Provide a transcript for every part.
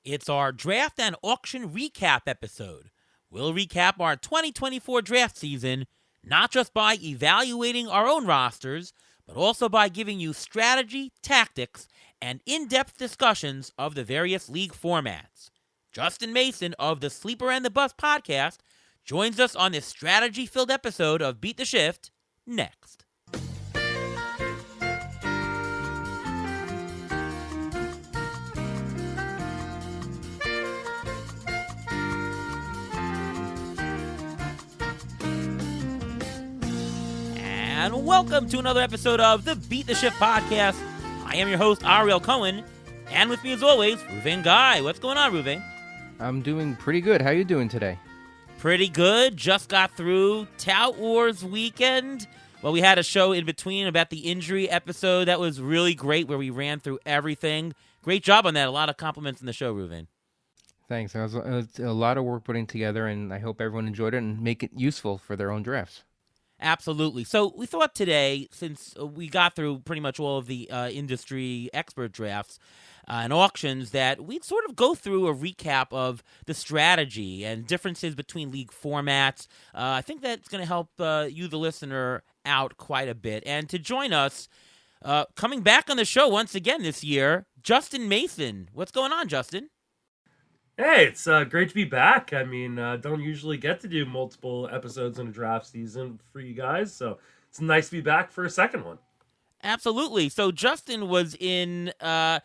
It's our draft and auction recap episode. We'll recap our 2024 draft season, not just by evaluating our own rosters, but also by giving you strategy, tactics, and in-depth discussions of the various league formats. Justin Mason of the Sleeper and the Bus podcast joins us on this strategy-filled episode of Beat the Shift next. And welcome to another episode of the Beat the Shift podcast. I am your host, Ariel Cohen, and with me as always, Ruvain Guy. What's going on, Ruvain? I'm doing pretty good. How you doing today? Pretty good. Just got through Tout Wars weekend. Well, we had a show in between about the injury episode. That was really great where we ran through everything. Great job on that. A lot of compliments in the show, Ruvain. Thanks. It was a lot of work putting together, and I hope everyone enjoyed it and make it useful for their own drafts. Absolutely. So we thought today, since we got through pretty much all of the industry expert drafts and auctions, that we'd sort of go through a recap of the strategy and differences between league formats. I think that's going to help you, the listener, out quite a bit. And to join us, coming back on the show once again this year, Justin Mason. What's going on, Justin? Hey, it's great to be back. I mean, don't usually get to do multiple episodes in a draft season for you guys, so it's nice to be back for a second one. Absolutely. So Justin was in a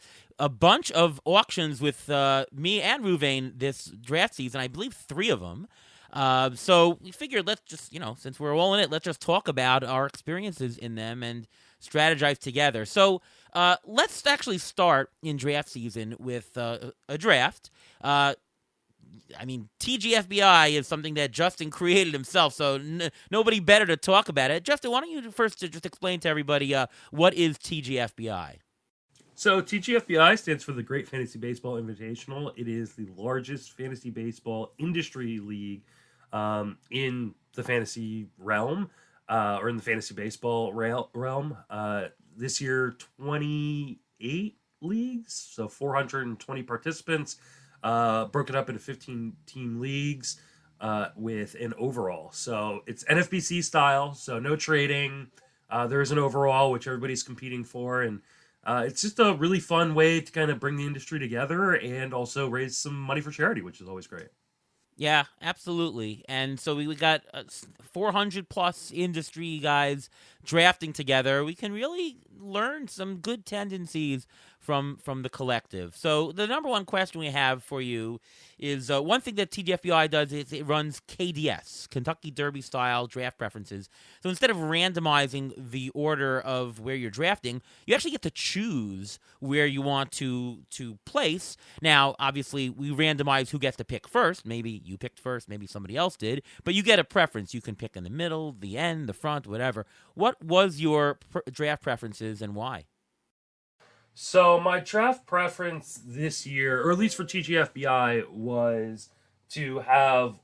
bunch of auctions with me and Ruvain this draft season. I believe 3 of them. So we figured let's just, since we're all in it, let's just talk about our experiences in them and strategize together. So let's actually start in draft season with a draft. TGFBI is something that Justin created himself, so nobody better to talk about it. Justin, why don't you first just explain to everybody what is TGFBI? So TGFBI stands for the Great Fantasy Baseball Invitational. It is the largest fantasy baseball industry league in the fantasy realm, or in the fantasy baseball realm. This year, 28 leagues, so 420 participants. Broken up into 15-team leagues with an overall. So it's NFBC style, so no trading. There is an overall, which everybody's competing for, and it's just a really fun way to kind of bring the industry together and also raise some money for charity, which is always great. Yeah, absolutely. And so we got 400-plus industry guys drafting together. We can really learn some good tendencies from the collective. So the number one question we have for you is one thing that TGFBI does is it runs KDS, Kentucky Derby style draft preferences. So instead of randomizing the order of where you're drafting, you actually get to choose where you want to place. Now, obviously, we randomize who gets to pick first. Maybe you picked first, maybe somebody else did, but you get a preference. You can pick in the middle, the end, the front, whatever. What was your draft preferences and why? So my draft preference this year, or at least for TGFBI, was to have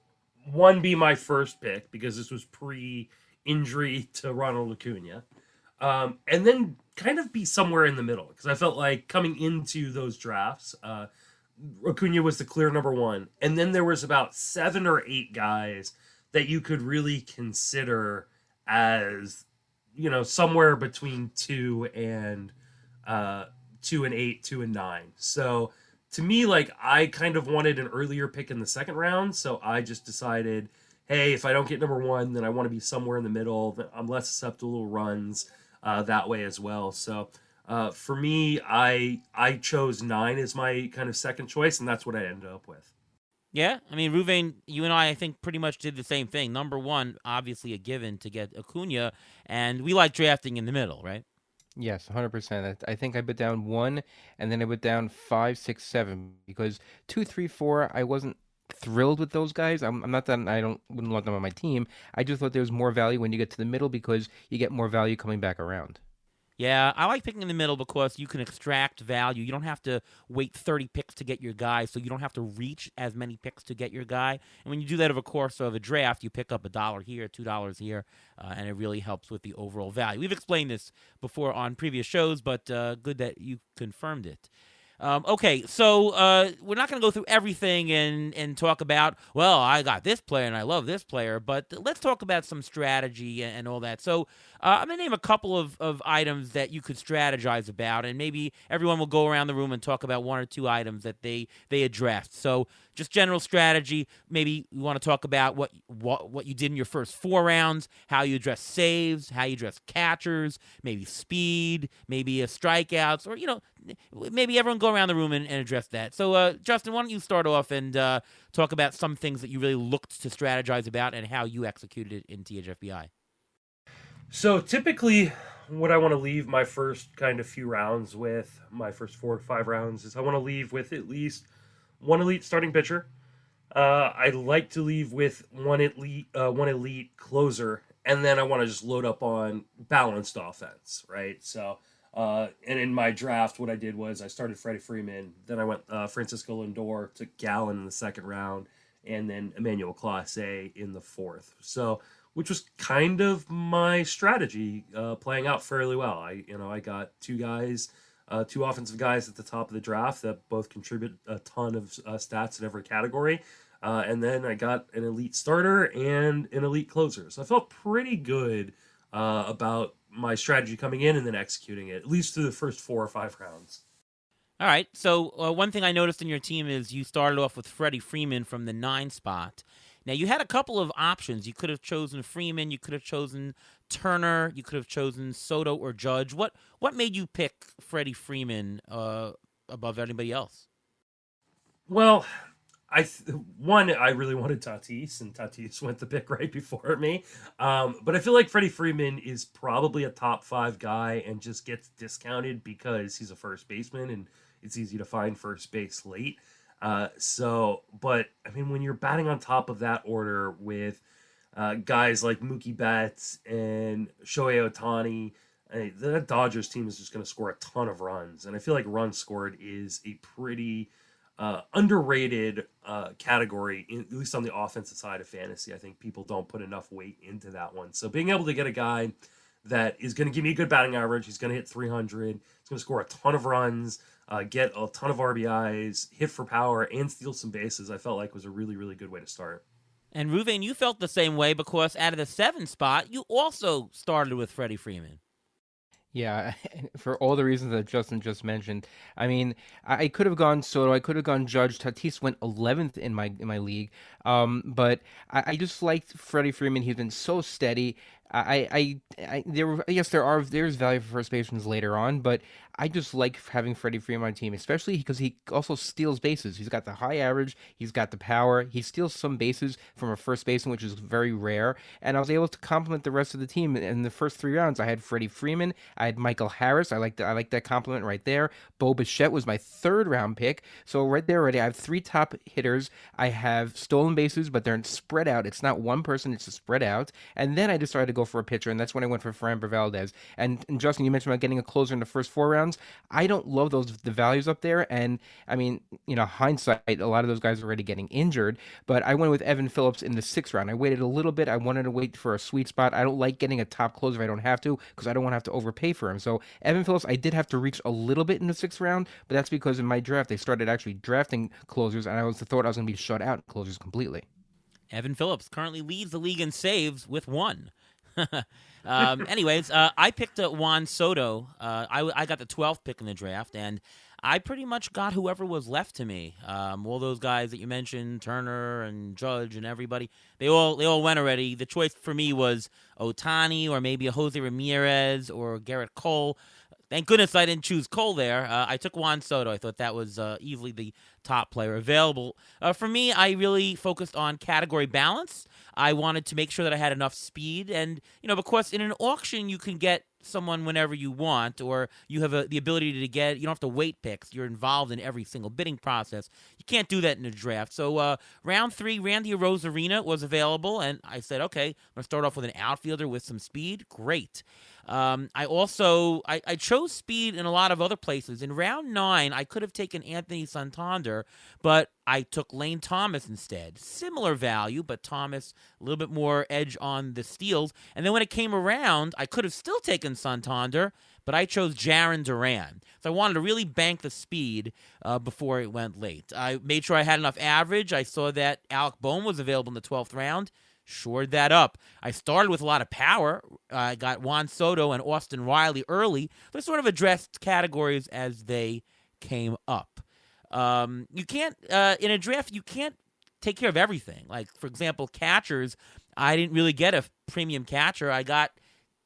one be my first pick because this was pre-injury to Ronald Acuna, and then kind of be somewhere in the middle because I felt like coming into those drafts, Acuna was the clear number one, and then there was about 7 or 8 guys that you could really consider as, somewhere between 2 and 8, 2 and 9. So to me, I kind of wanted an earlier pick in the second round. So I just decided, hey, if I don't get number 1, then I want to be somewhere in the middle. I'm less susceptible to runs that way as well. So for me, I chose 9 as my kind of second choice, and that's what I ended up with. Yeah, Ruvain, you and I think, pretty much did the same thing. Number 1, obviously a given to get Acuna, and we like drafting in the middle, right? Yes, 100%. I think I put down 1, and then I put down 5, 6, 7, because 2, 3, 4, I wasn't thrilled with those guys. I'm not that wouldn't want them on my team. I just thought there was more value when you get to the middle because you get more value coming back around. Yeah, I like picking in the middle because you can extract value. You don't have to wait 30 picks to get your guy, so you don't have to reach as many picks to get your guy. And when you do that over the course of a draft, you pick up $1 here, $2 here, and it really helps with the overall value. We've explained this before on previous shows, but good that you confirmed it. Okay, so we're not going to go through everything and talk about, well, I got this player and I love this player, but let's talk about some strategy and all that. So I'm going to name a couple of items that you could strategize about, and maybe everyone will go around the room and talk about one or two items that they addressed. So just general strategy. Maybe you want to talk about what you did in your first 4 rounds, how you address saves, how you address catchers, maybe speed, maybe strikeouts, or maybe everyone go around the room and address that. So, Justin, why don't you start off and talk about some things that you really looked to strategize about and how you executed it in THFBI? So typically, what I want to leave my first kind of few rounds with, my first 4 to 5 rounds, is I want to leave with at least one elite starting pitcher. I like to leave with one elite closer, and then I want to just load up on balanced offense, right? So, and in my draft, what I did was I started Freddie Freeman, then I went Francisco Lindor, took Gallen in the second round, and then Emmanuel Clase in the fourth. So, which was kind of my strategy, playing out fairly well. I got two offensive guys at the top of the draft that both contribute a ton of stats in every category. And then I got an elite starter and an elite closer. So I felt pretty good about my strategy coming in and then executing it, at least through the first 4 or 5 rounds. All right. So one thing I noticed in your team is you started off with Freddie Freeman from the 9 spot. Now, you had a couple of options. You could have chosen Freeman. You could have chosen Turner. You could have chosen Soto or Judge. What made you pick Freddie Freeman above anybody else? Well, I really wanted Tatis, and Tatis went the pick right before me. But I feel like Freddie Freeman is probably a top 5 guy and just gets discounted because he's a first baseman and it's easy to find first base late. But I mean, when you're batting on top of that order with guys like Mookie Betts and Shohei Ohtani, the Dodgers team is just going to score a ton of runs. And I feel like runs scored is a pretty underrated category, at least on the offensive side of fantasy. I think people don't put enough weight into that one. So being able to get a guy that is going to give me a good batting average, he's going to hit 300, he's going to score a ton of runs, get a ton of RBIs, hit for power, and steal some bases, I felt like was a really, really good way to start. And Ruvain, you felt the same way because out of the 7 spot, you also started with Freddie Freeman. Yeah, for all the reasons that Justin just mentioned. I mean, I could have gone Soto, I could have gone Judge. Tatis went 11th in my league, but I just liked Freddie Freeman. He's been so steady. There's value for first basemen later on, but I just like having Freddie Freeman on my team, especially because he also steals bases. He's got the high average, he's got the power, he steals some bases from a first baseman, which is very rare. And I was able to complement the rest of the team in the first 3 rounds. I had Freddie Freeman, I had Michael Harris. I like that compliment right there. Bo Bichette was my 3rd-round pick, so right there already I have 3 top hitters. I have stolen bases, but they're spread out. It's not one person; it's spread out. And then I decided to go for a pitcher, and that's when I went for Framber Valdez. And Justin, you mentioned about getting a closer in the first 4 rounds. I don't love the values up there, and I mean, hindsight, a lot of those guys are already getting injured. But I went with Evan Phillips in the 6th round. I waited a little bit. I wanted to wait for a sweet spot. I don't like getting a top closer if I don't have to, because I don't want to have to overpay for him. So Evan Phillips, I did have to reach a little bit in the 6th round, but that's because in my draft they started actually drafting closers, and I thought I was going to be shut out in closers completely. Evan Phillips currently leads the league in saves with 1. Anyways, I picked Juan Soto. I got the 12th pick in the draft, and I pretty much got whoever was left to me. All those guys that you mentioned, Turner and Judge and everybody, they all went already. The choice for me was Ohtani or maybe a Jose Ramirez or Garrett Cole. Thank goodness I didn't choose Cole there. I took Juan Soto. I thought that was easily the top player available. For me, I really focused on category balance. I wanted to make sure that I had enough speed. And, because in an auction, you can get someone whenever you want, or you have the ability to get, you don't have to wait picks. You're involved in every single bidding process. You can't do that in a draft. So round 3, Randy Arozarena was available, and I said, okay, I'm going to start off with an outfielder with some speed. Great. I chose speed in a lot of other places. In round 9, I could have taken Anthony Santander, but I took Lane Thomas instead. Similar value, but Thomas a little bit more edge on the steals. And then when it came around, I could have still taken Santander, but I chose Jaron Duran. So I wanted to really bank the speed before it went late. I made sure I had enough average. I saw that Alec Bohm was available in the 12th round. Shored that up. I started with a lot of power. I got Juan Soto and Austin Riley early. They sort of addressed categories as they came up. You can't in a draft. You can't take care of everything. Like, for example, catchers. I didn't really get a premium catcher. I got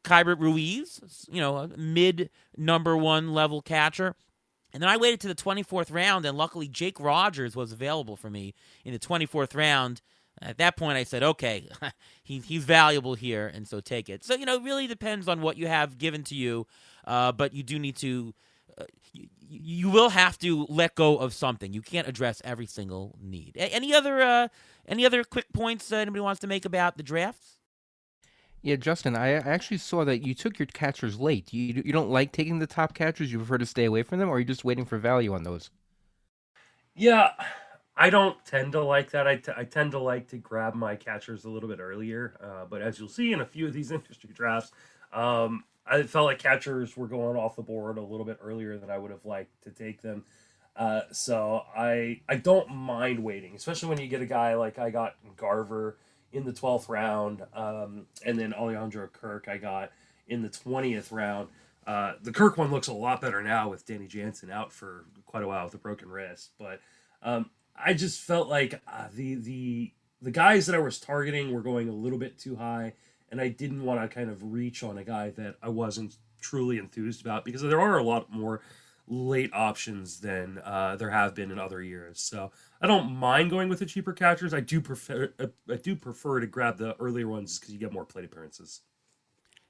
Keibert Ruiz, a mid number 1 level catcher. And then I waited to the 24th round, and luckily Jake Rogers was available for me in the 24th round. At that point, I said, okay, he's valuable here, and so take it. So, it really depends on what you have given to you, but you do need to you will have to let go of something. You can't address every single need. Any other quick points anybody wants to make about the drafts? Yeah, Justin, I actually saw that you took your catchers late. You don't like taking the top catchers? You prefer to stay away from them, or are you just waiting for value on those? Yeah, I don't tend to like that. I tend to like to grab my catchers a little bit earlier. But as you'll see in a few of these industry drafts, I felt like catchers were going off the board a little bit earlier than I would have liked to take them. So I don't mind waiting, especially when you get a guy like I got Garver in the 12th round, and then Alejandro Kirk I got in the 20th round. The Kirk one looks a lot better now with Danny Jansen out for quite a while with a broken wrist, but I just felt like the guys that I was targeting were going a little bit too high, and I didn't want to kind of reach on a guy that I wasn't truly enthused about, because there are a lot more late options than there have been in other years. So I don't mind going with the cheaper catchers. I do prefer to grab the earlier ones because you get more plate appearances.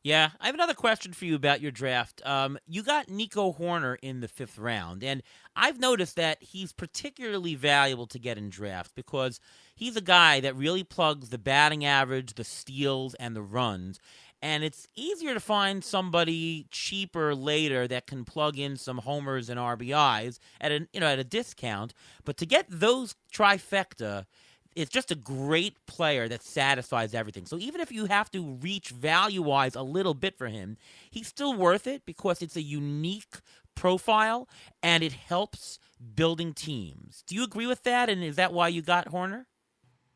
Yeah, I have another question for you about your draft. You got Nico Horner in the 5th round, and I've noticed that he's particularly valuable to get in drafts because he's a guy that really plugs the batting average, the steals, and the runs. And it's easier to find somebody cheaper later that can plug in some homers and RBIs at a discount. But to get those trifecta, it's just a great player that satisfies everything. So even if you have to reach value-wise a little bit for him, he's still worth it because it's a unique profile and it helps building teams. Do you agree with that? And is that why you got Horner?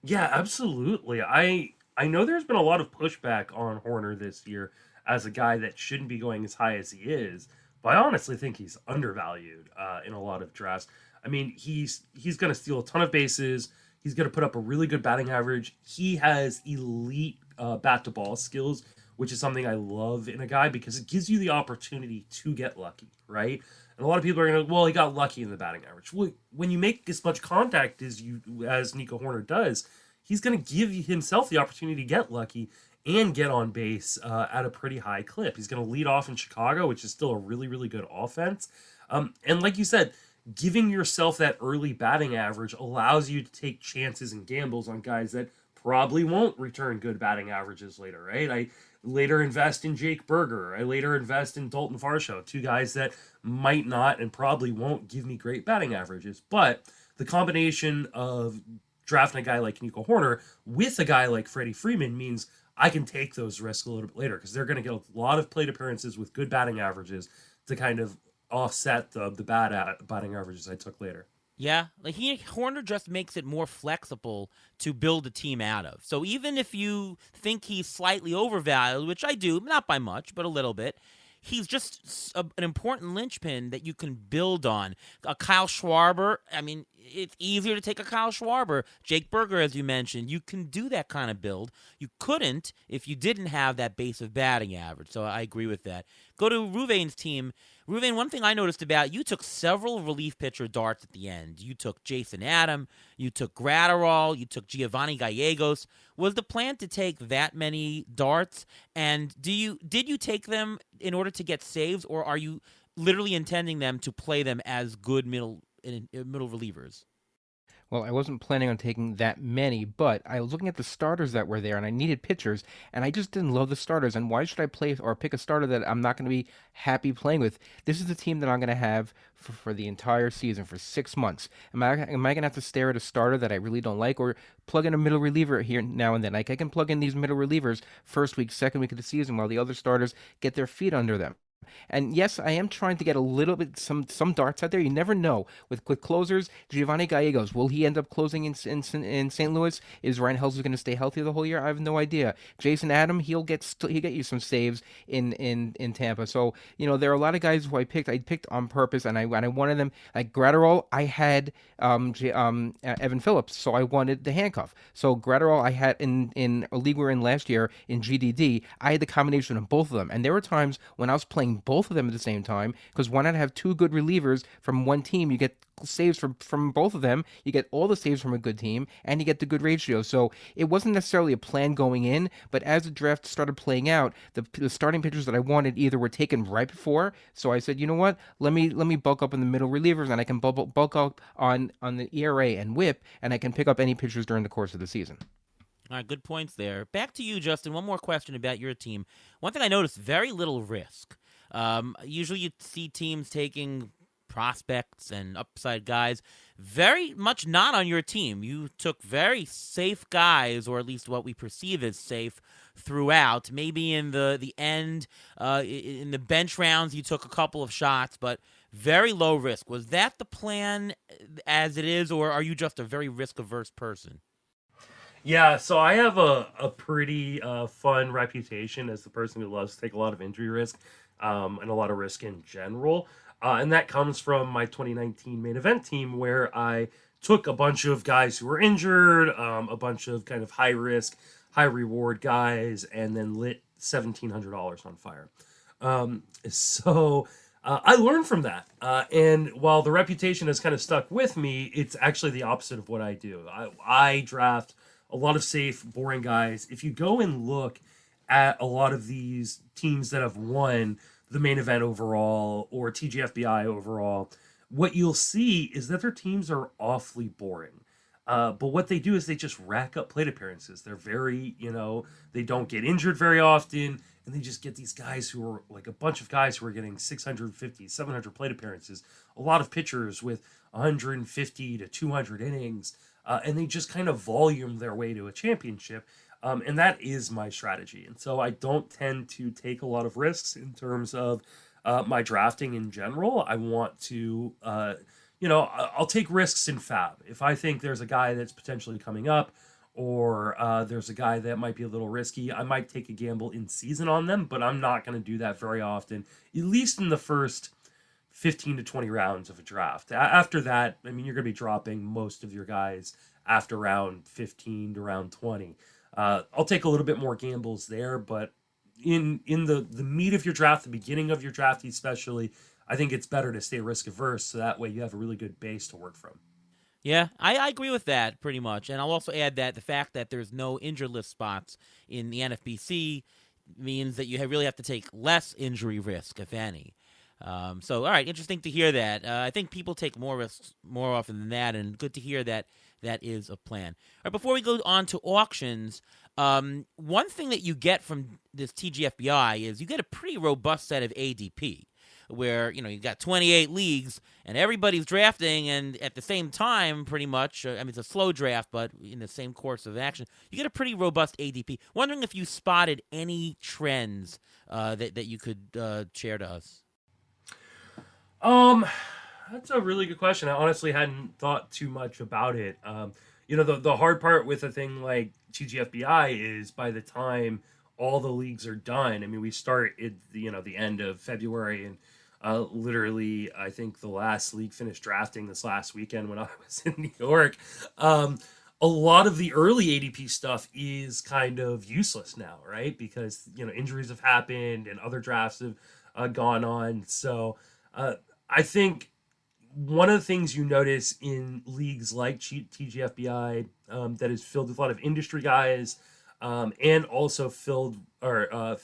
Yeah, absolutely. I know there's been a lot of pushback on Horner this year as a guy that shouldn't be going as high as he is, but I honestly think he's undervalued in a lot of drafts. I mean, he's going to steal a ton of bases. He's going to put up a really good batting average. He has elite bat-to-ball skills, which is something I love in a guy because it gives you the opportunity to get lucky, right? And a lot of people are going to, well, he got lucky in the batting average. Well, when you make as much contact as Nico Horner does, he's going to give himself the opportunity to get lucky and get on base at a pretty high clip. He's going to lead off in Chicago, which is still a really, really good offense. And like you said, giving yourself that early batting average allows you to take chances and gambles on guys that probably won't return good batting averages later, right? I later invest in Jake Berger. I later invest in Dalton Varsho, two guys that might not and probably won't give me great batting averages. But the combination of drafting a guy like Nico Horner with a guy like Freddie Freeman means I can take those risks a little bit later because they're going to get a lot of plate appearances with good batting averages to kind of offset the bad batting averages I took later. Yeah, Horner just makes it more flexible to build a team out of. So even if you think he's slightly overvalued, which I do, not by much, but a little bit, he's just an important linchpin that you can build on. A Kyle Schwarber, I mean, it's easier to take a Kyle Schwarber. Jake Berger, as you mentioned, you can do that kind of build. You couldn't if you didn't have that base of batting average. So I agree with that. Go to Ruvain's team. Ruvain, one thing I noticed about you took several relief pitcher darts at the end. You took Jason Adam, you took Gratterall, you took Giovanni Gallegos. Was the plan to take that many darts? And did you take them in order to get saves, or are you literally intending them to play them as good middle relievers? Well, I wasn't planning on taking that many, but I was looking at the starters that were there, and I needed pitchers, and I just didn't love the starters. And why should I play or pick a starter that I'm not going to be happy playing with? This is the team that I'm going to have for the entire season, for 6 months. Am I going to have to stare at a starter that I really don't like, or plug in a middle reliever here now and then? Like, I can plug in these middle relievers first week, second week of the season, while the other starters get their feet under them. And yes, I am trying to get a little bit some darts out there. You never know with closers. Giovanni Gallegos, will he end up closing in St. Louis? Is Ryan Helsley going to stay healthy the whole year? I have no idea. Jason Adam, he'll get you some saves in Tampa. So there are a lot of guys who I picked on purpose, and I wanted them like Gratterall. I had Evan Phillips, so I wanted the handcuff. So Gratterall I had in a league we were in last year in GDD. I had the combination of both of them, and there were times when I was playing both of them at the same time, because why not have two good relievers from one team? You get saves from both of them, you get all the saves from a good team, and you get the good ratio. So it wasn't necessarily a plan going in, but as the draft started playing out, the starting pitchers that I wanted either were taken right before, so I said, you know what, let me bulk up in the middle relievers, and I can bulk up on the ERA and WHIP, and I can pick up any pitchers during the course of the season. All right, good points there. Back to you, Justin. One more question about your team. One thing I noticed, very little risk. Usually you see teams taking prospects and upside guys. Very much not on your team. You took very safe guys, or at least what we perceive as safe, throughout. Maybe in the end, in the bench rounds, you took a couple of shots, but very low risk. Was that the plan as it is, or are you just a very risk-averse person? Yeah, so I have a pretty fun reputation as the person who loves to take a lot of injury risk and a lot of risk in general. And that comes from my 2019 main event team, where I took a bunch of guys who were injured, a bunch of kind of high risk, high reward guys, and then lit $1,700 on fire. I learned from that. And while the reputation has kind of stuck with me, it's actually the opposite of what I do. I draft a lot of safe, boring guys. If you go and look at a lot of these teams that have won the main event overall or TGFBI overall, what you'll see is that their teams are awfully boring. But what they do is they just rack up plate appearances. They're very, they don't get injured very often, and they just get these guys who are like a bunch of guys who are getting 650, 700 plate appearances, a lot of pitchers with 150 to 200 innings, and they just kind of volume their way to a championship. And that is my strategy. And so I don't tend to take a lot of risks in terms of my drafting in general. I want to, I'll take risks in fab. If I think there's a guy that's potentially coming up, or there's a guy that might be a little risky, I might take a gamble in season on them, but I'm not going to do that very often, at least in the first 15 to 20 rounds of a draft. After that, I mean, you're going to be dropping most of your guys after round 15 to round 20. I'll take a little bit more gambles there, but in the meat of your draft, the beginning of your draft especially, I think it's better to stay risk averse, so that way you have a really good base to work from. Yeah, I agree with that pretty much. And I'll also add that the fact that there's no injured list spots in the NFBC means that you really have to take less injury risk, if any. So, all right, interesting to hear that. I think people take more risks more often than that, and good to hear that that is a plan. All right, before we go on to auctions, one thing that you get from this TGFBI is you get a pretty robust set of ADP, where you got 28 leagues and everybody's drafting, and at the same time, pretty much. I mean, it's a slow draft, but in the same course of action, you get a pretty robust ADP. Wondering if you spotted any trends that you could share to us. That's a really good question. I honestly hadn't thought too much about it. The hard part with a thing like TGFBI is by the time all the leagues are done, I mean, we start at the end of February, and literally, I think the last league finished drafting this last weekend when I was in New York. A lot of the early ADP stuff is kind of useless now, right? Because injuries have happened and other drafts have gone on. So I think one of the things you notice in leagues like TGFBI that is filled with a lot of industry guys, and also filled a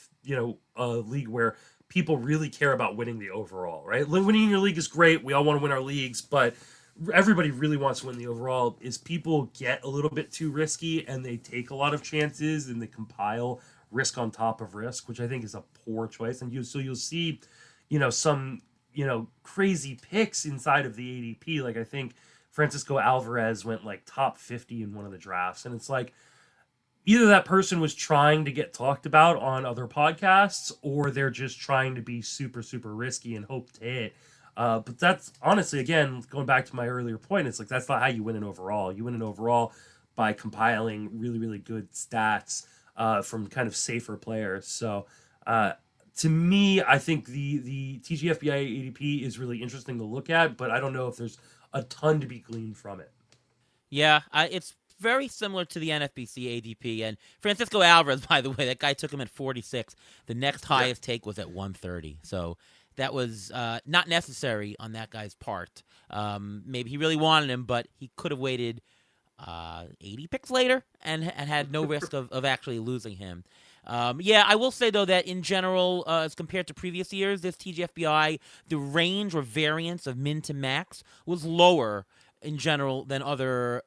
league where people really care about winning the overall, right? Winning your league is great. We all want to win our leagues, but everybody really wants to win the overall. Is people get a little bit too risky and they take a lot of chances and they compile risk on top of risk, which I think is a poor choice. And you'll see, some crazy picks inside of the ADP. Like, I think Francisco Alvarez went like top 50 in one of the drafts, and it's like, either that person was trying to get talked about on other podcasts, or they're just trying to be super, super risky and hope to hit. But that's honestly, again, going back to my earlier point, it's like that's not how you win an overall. You win an overall by compiling really, really good stats from kind of safer players. So to me, I think the TGFBI ADP is really interesting to look at, but I don't know if there's a ton to be gleaned from it. Yeah, it's very similar to the NFBC ADP. And Francisco Alvarez, by the way, that guy took him at 46. The next highest take was at 130. So that was not necessary on that guy's part. Maybe he really wanted him, but he could have waited 80 picks later and had no risk of actually losing him. Yeah, I will say, though, that in general, as compared to previous years, this TGFBI, the range or variance of min to max was lower in general than other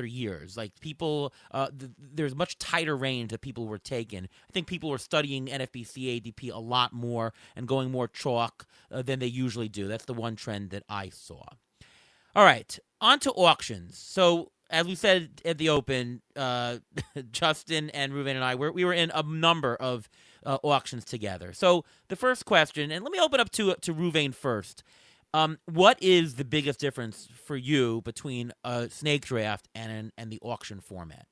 years. Like people, there's much tighter range that people were taking. I think people were studying NFBC ADP a lot more and going more chalk than they usually do. That's the one trend that I saw. All right, on to auctions. So as we said at the open, Justin and Ruven and I, we were in a number of auctions together. So the first question, and let me open up to Ruven first. What is the biggest difference for you between a snake draft and the auction format?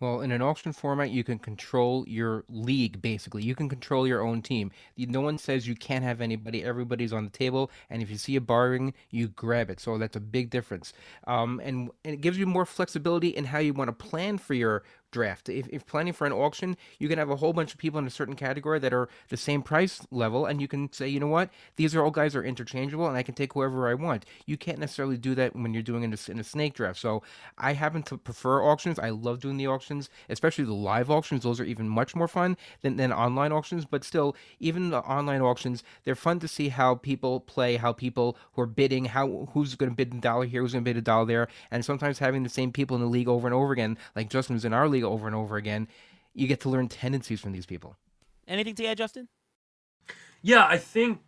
Well, in an auction format, you can control your league, basically. You can control your own team. No one says you can't have anybody. Everybody's on the table, and if you see a barring, you grab it. So that's a big difference. And it gives you more flexibility in how you want to plan for your draft. If planning for an auction, you can have a whole bunch of people in a certain category that are the same price level, and you can say, you know what, these are all guys are interchangeable, and I can take whoever I want. You can't necessarily do that when you're doing it in a snake draft. So I happen to prefer auctions. I love doing the auctions, especially the live auctions. Those are even much more fun than online auctions. But still, even the online auctions, they're fun to see how people play, how people who are bidding, who's going to bid a dollar here, who's going to bid a dollar there, and sometimes having the same people in the league over and over again, like Justin was in our league over and over again, you get to learn tendencies from these people. Anything to add, Justin? Yeah, I think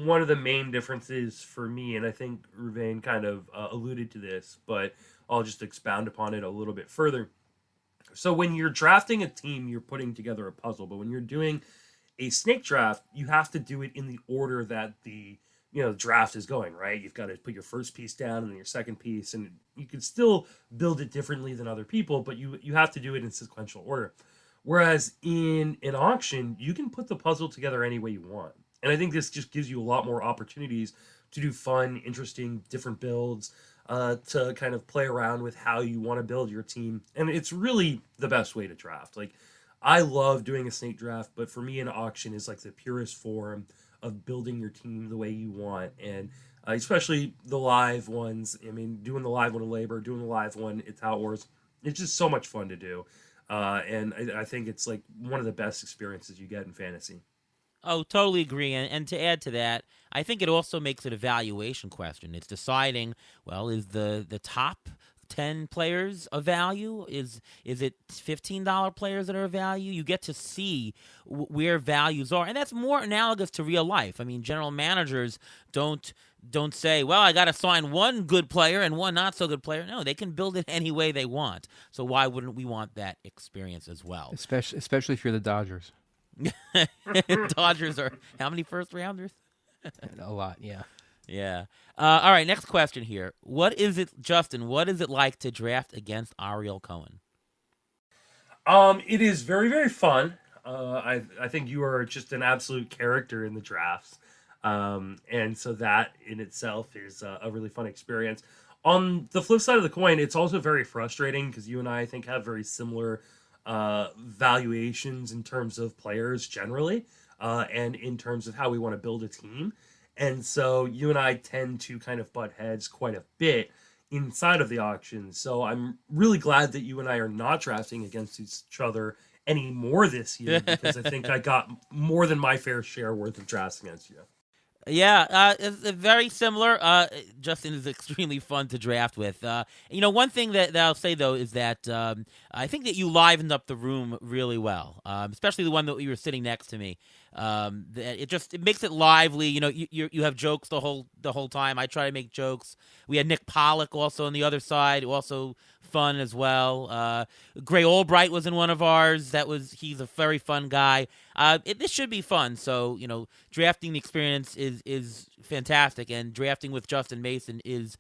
one of the main differences for me, and I think Ruvain kind of alluded to this, but I'll just expound upon it a little bit further. So when you're drafting a team, you're putting together a puzzle, but when you're doing a snake draft, you have to do it in the order that the draft is going, right? You've got to put your first piece down and then your second piece, and you can still build it differently than other people, but you have to do it in sequential order. Whereas in an auction, you can put the puzzle together any way you want. And I think this just gives you a lot more opportunities to do fun, interesting, different builds, to kind of play around with how you want to build your team. And it's really the best way to draft. Like, I love doing a snake draft, but for me, an auction is like the purest form of building your team the way you want. And especially the live ones. I mean, doing the live one at LABR, doing the live one at Tout Wars, it's just so much fun to do. And I think it's like one of the best experiences you get in fantasy. Oh, totally agree. And to add to that, I think it also makes it a valuation question. It's deciding, well, is the top 10 players of value? Is it $15 players that are of value? You get to see where values are. And that's more analogous to real life. I mean, general managers don't say, well, I got to sign one good player and one not so good player. No, they can build it any way they want. So why wouldn't we want that experience as well? Especially if you're the Dodgers. Dodgers are how many first rounders? A lot, yeah. Yeah. All right, next question here. Justin, what is it like to draft against Ariel Cohen? It is very, very fun. I think you are just an absolute character in the drafts. And so that in itself is a really fun experience. On the flip side of the coin, it's also very frustrating because you and I think, have very similar valuations in terms of players generally, and in terms of how we want to build a team. And so you and I tend to kind of butt heads quite a bit inside of the auction. So I'm really glad that you and I are not drafting against each other anymore this year, because I think I got more than my fair share worth of drafts against you. Yeah, it's very similar. Justin is extremely fun to draft with. One thing that I'll say, though, is that I think that you livened up the room really well, especially the one that you were sitting next to me. It makes it lively. You have jokes the whole time. I try to make jokes. We had Nick Pollock also on the other side, who also fun as well. Gray Albright was in one of ours. He's a very fun guy. This should be fun. So drafting the experience is fantastic, and drafting with Justin Mason is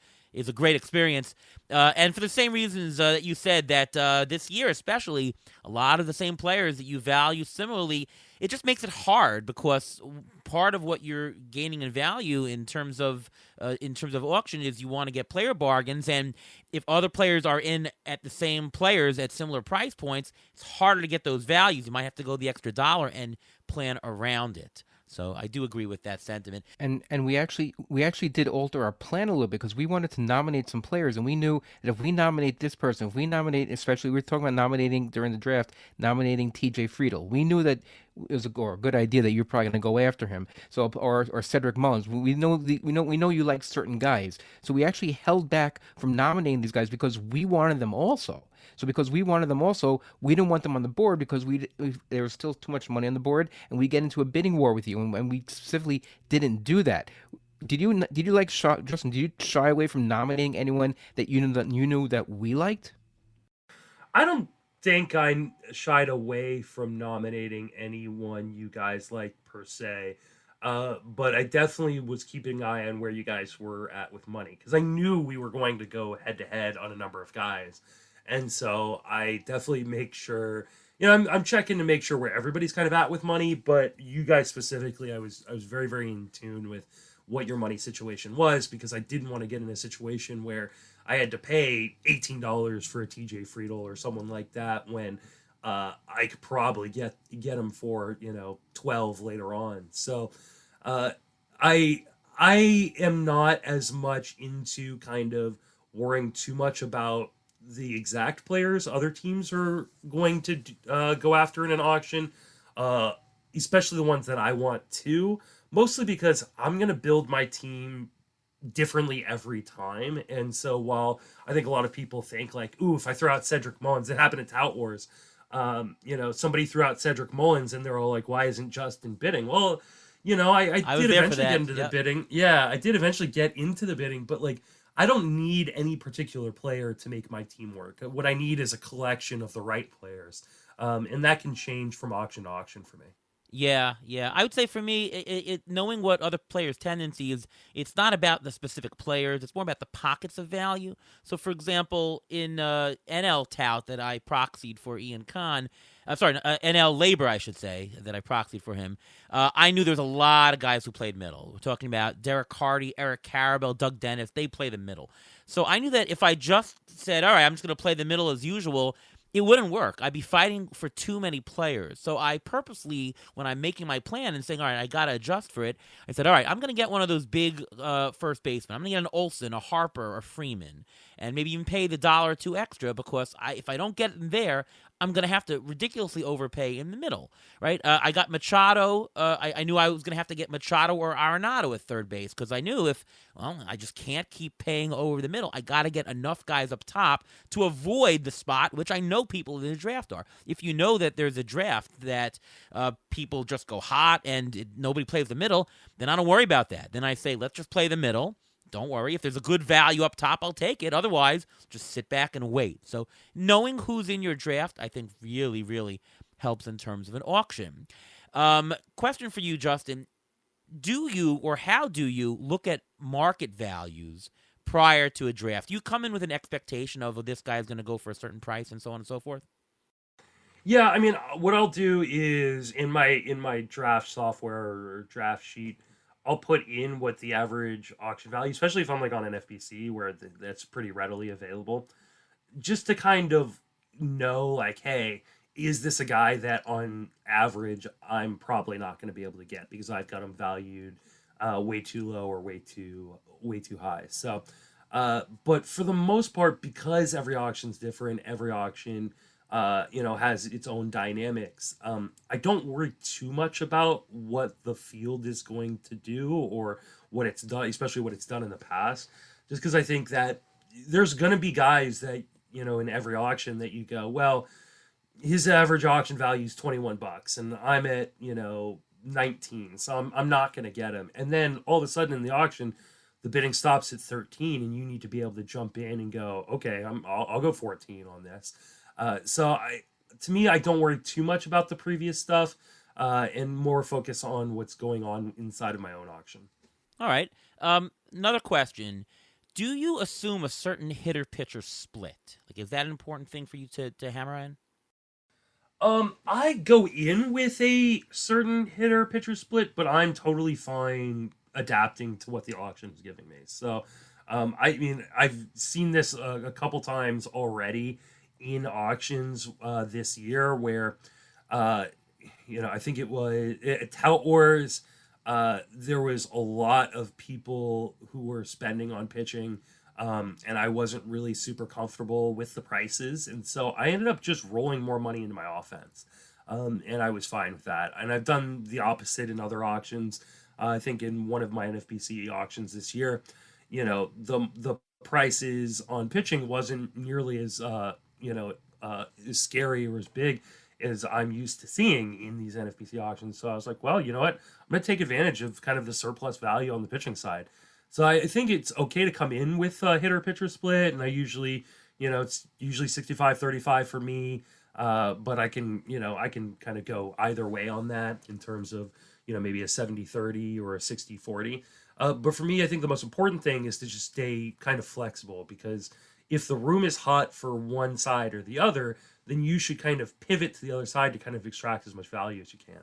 a great experience. And for the same reasons that you said, that this year especially, a lot of the same players that you value similarly, it just makes it hard, because part of what you're gaining in value in terms of auction is you want to get player bargains, and if other players are in at the same players at similar price points, it's harder to get those values. You might have to go the extra dollar and plan around it. So I do agree with that sentiment. And we actually did alter our plan a little bit, because we wanted to nominate some players, and we knew that if we nominate this person, if we nominate, especially we were talking about nominating during the draft, nominating TJ Friedel, we knew that it was a good idea that you're probably going to go after him. So or Cedric Mullins, we know you like certain guys, so we actually held back from nominating these guys because we wanted them also. So because we wanted them also, we didn't want them on the board, because there was still too much money on the board, and we get into a bidding war with you, and we specifically didn't do that. Did you like Justin? Did you shy away from nominating anyone that you knew that we liked? I don't think I shied away from nominating anyone you guys like per se. But I definitely was keeping an eye on where you guys were at with money, because I knew we were going to go head to head on a number of guys. And so I definitely make sure, I'm checking to make sure where everybody's kind of at with money, but you guys specifically, I was very, very in tune with what your money situation was, because I didn't want to get in a situation where I had to pay $18 for a TJ Friedel or someone like that, when I could probably get him for 12 later on. So I am not as much into kind of worrying too much about the exact players other teams are going to go after in an auction, especially the ones that I want to, mostly because I'm going to build my team differently every time. And so while I think a lot of people think like, ooh, if I throw out Cedric Mullins, it happened at Tout Wars, somebody threw out Cedric Mullins and they're all like, why isn't Justin bidding? Well, I did eventually get into the bidding. Yeah, I did eventually get into the bidding, but like, I don't need any particular player to make my team work. What I need is a collection of the right players. And that can change from auction to auction for me. Yeah. I would say for me, knowing what other players' tendency is, it's not about the specific players. It's more about the pockets of value. So, for example, in NL Tout that I proxied for Ian Khan, NL LABR, I should say, that I proxied for him, I knew there was a lot of guys who played middle. We're talking about Derek Hardy, Eric Carabel, Doug Dennis. They play the middle. So I knew that if I just said, all right, I'm just going to play the middle as usual, it wouldn't work. I'd be fighting for too many players. So I purposely, when I'm making my plan and saying, all right, I got to adjust for it, I said, all right, I'm going to get one of those big first basemen. I'm going to get an Olsen, a Harper, a Freeman, and maybe even pay the $1 or $2 extra, because if I don't get them there, I'm going to have to ridiculously overpay in the middle, right? I got Machado. I knew I was going to have to get Machado or Arenado at third base, because I knew I just can't keep paying over the middle. I got to get enough guys up top to avoid the spot, which I know people in the draft are. If you know that there's a draft that people just go hot and nobody plays the middle, then I don't worry about that. Then I say, let's just play the middle. Don't worry. If there's a good value up top, I'll take it. Otherwise, just sit back and wait. So knowing who's in your draft, I think really, really helps in terms of an auction. Question for you, Justin. Do you, or how do you, look at market values prior to a draft? You come in with an expectation of, this guy is going to go for a certain price and so on and so forth? Yeah, I mean, what I'll do is in my draft software or draft sheet, I'll put in what the average auction value, especially if I'm like on an FBC where that's pretty readily available, just to kind of know like, hey, is this a guy that on average I'm probably not going to be able to get because I've got him valued way too low or way too high. So, but for the most part, because every auction's different, every auction has its own dynamics. I don't worry too much about what the field is going to do or what it's done, especially what it's done in the past, just because I think that there's going to be guys that, in every auction that you go, well, his average auction value is $21 and I'm at, 19. So I'm not going to get him. And then all of a sudden in the auction, the bidding stops at 13, and you need to be able to jump in and go, okay, I'll go 14 on this. To me, I don't worry too much about the previous stuff, and more focus on what's going on inside of my own auction. All right. Another question. Do you assume a certain hitter-pitcher split? Like, is that an important thing for you to hammer in? I go in with a certain hitter pitcher split, but I'm totally fine adapting to what the auction is giving me. So, I mean, I've seen this a couple times already in auctions this year where, I think it was at Tout Wars. There was a lot of people who were spending on pitching, and I wasn't really super comfortable with the prices, and so I ended up just rolling more money into my offense, and I was fine with that. And I've done the opposite in other auctions. I think in one of my NFBC auctions this year, the prices on pitching wasn't nearly as as scary or as big as I'm used to seeing in these NFBC auctions. So I was like, well, you know what? I'm going to take advantage of kind of the surplus value on the pitching side. So I think it's okay to come in with a hitter-pitcher split, and I usually, it's usually 65-35 for me, but I can kind of go either way on that in terms of, maybe a 70-30 or a 60-40. But for me, I think the most important thing is to just stay kind of flexible, because if the room is hot for one side or the other, then you should kind of pivot to the other side to kind of extract as much value as you can.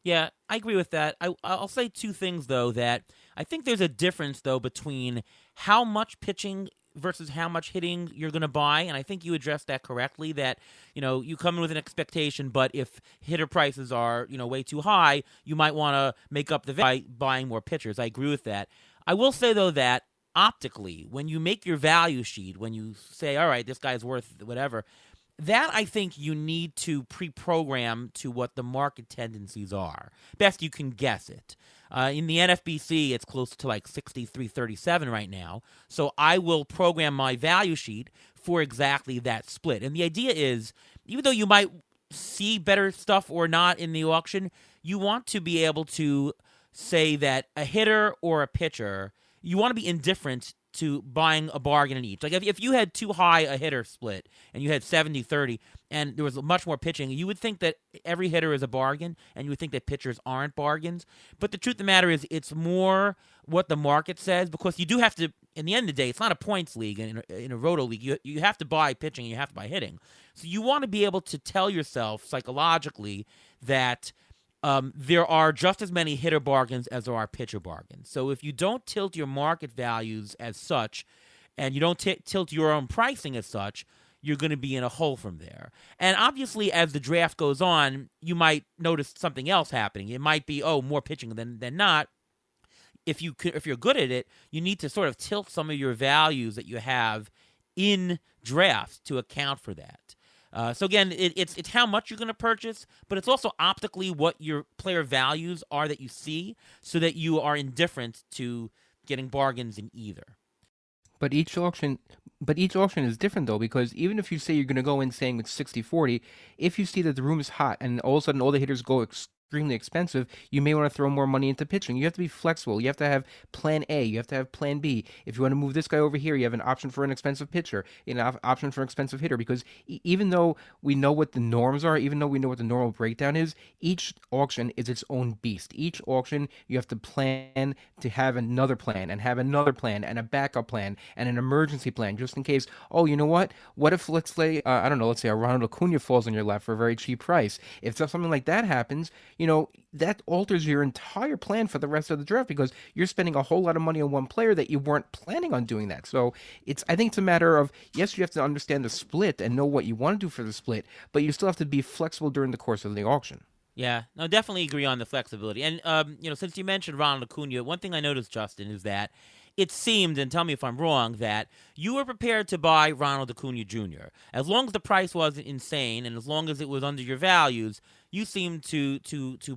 Yeah, I agree with that. I'll say two things, though, that I think there's a difference, though, between how much pitching versus how much hitting you're going to buy. And I think you addressed that correctly, that, you come in with an expectation, but if hitter prices are, way too high, you might want to make up the value by buying more pitchers. I agree with that. I will say, though, that optically, when you make your value sheet, when you say, all right, this guy's worth whatever, that I think you need to pre-program to what the market tendencies are. Best you can guess it. In the NFBC, it's close to like 63-37 right now. So I will program my value sheet for exactly that split. And the idea is, even though you might see better stuff or not in the auction, you want to be able to say that a hitter or a pitcher, you want to be indifferent to buying a bargain in each. Like if you had too high a hitter split and you had 70-30 and there was much more pitching, you would think that every hitter is a bargain and you would think that pitchers aren't bargains. But the truth of the matter is it's more what the market says, because you do have to, in the end of the day, it's not a points league. In a roto league, you have to buy pitching and you have to buy hitting. So you want to be able to tell yourself psychologically that there are just as many hitter bargains as there are pitcher bargains. So if you don't tilt your market values as such, and you don't tilt your own pricing as such, you're going to be in a hole from there. And obviously, as the draft goes on, you might notice something else happening. It might be, more pitching than not. If you're good at it, you need to sort of tilt some of your values that you have in drafts to account for that. So again, it's how much you're going to purchase, but it's also optically what your player values are that you see, so that you are indifferent to getting bargains in either. But each auction is different, though, because even if you say you're going to go in saying it's 60-40, if you see that the room is hot and all of a sudden all the hitters go extremely expensive, you may want to throw more money into pitching. You have to be flexible. You have to have plan A. You have to have plan B. If you want to move this guy over here, you have an option for an expensive pitcher, an option for an expensive hitter, because even though we know what the norms are, even though we know what the normal breakdown is, each auction is its own beast. Each auction, you have to plan to have another plan and have another plan and a backup plan and an emergency plan just in case. Oh, you know what? What if, let's say, let's say a Ronald Acuna falls on your lap for a very cheap price. If something like that happens, that alters your entire plan for the rest of the draft, because you're spending a whole lot of money on one player that you weren't planning on doing that. So I think it's a matter of, yes, you have to understand the split and know what you want to do for the split, but you still have to be flexible during the course of the auction. Yeah, no, definitely agree on the flexibility. And, since you mentioned Ronald Acuna, one thing I noticed, Justin, is that it seemed, and tell me if I'm wrong, that you were prepared to buy Ronald Acuna Jr. As long as the price wasn't insane and as long as it was under your values, you seemed to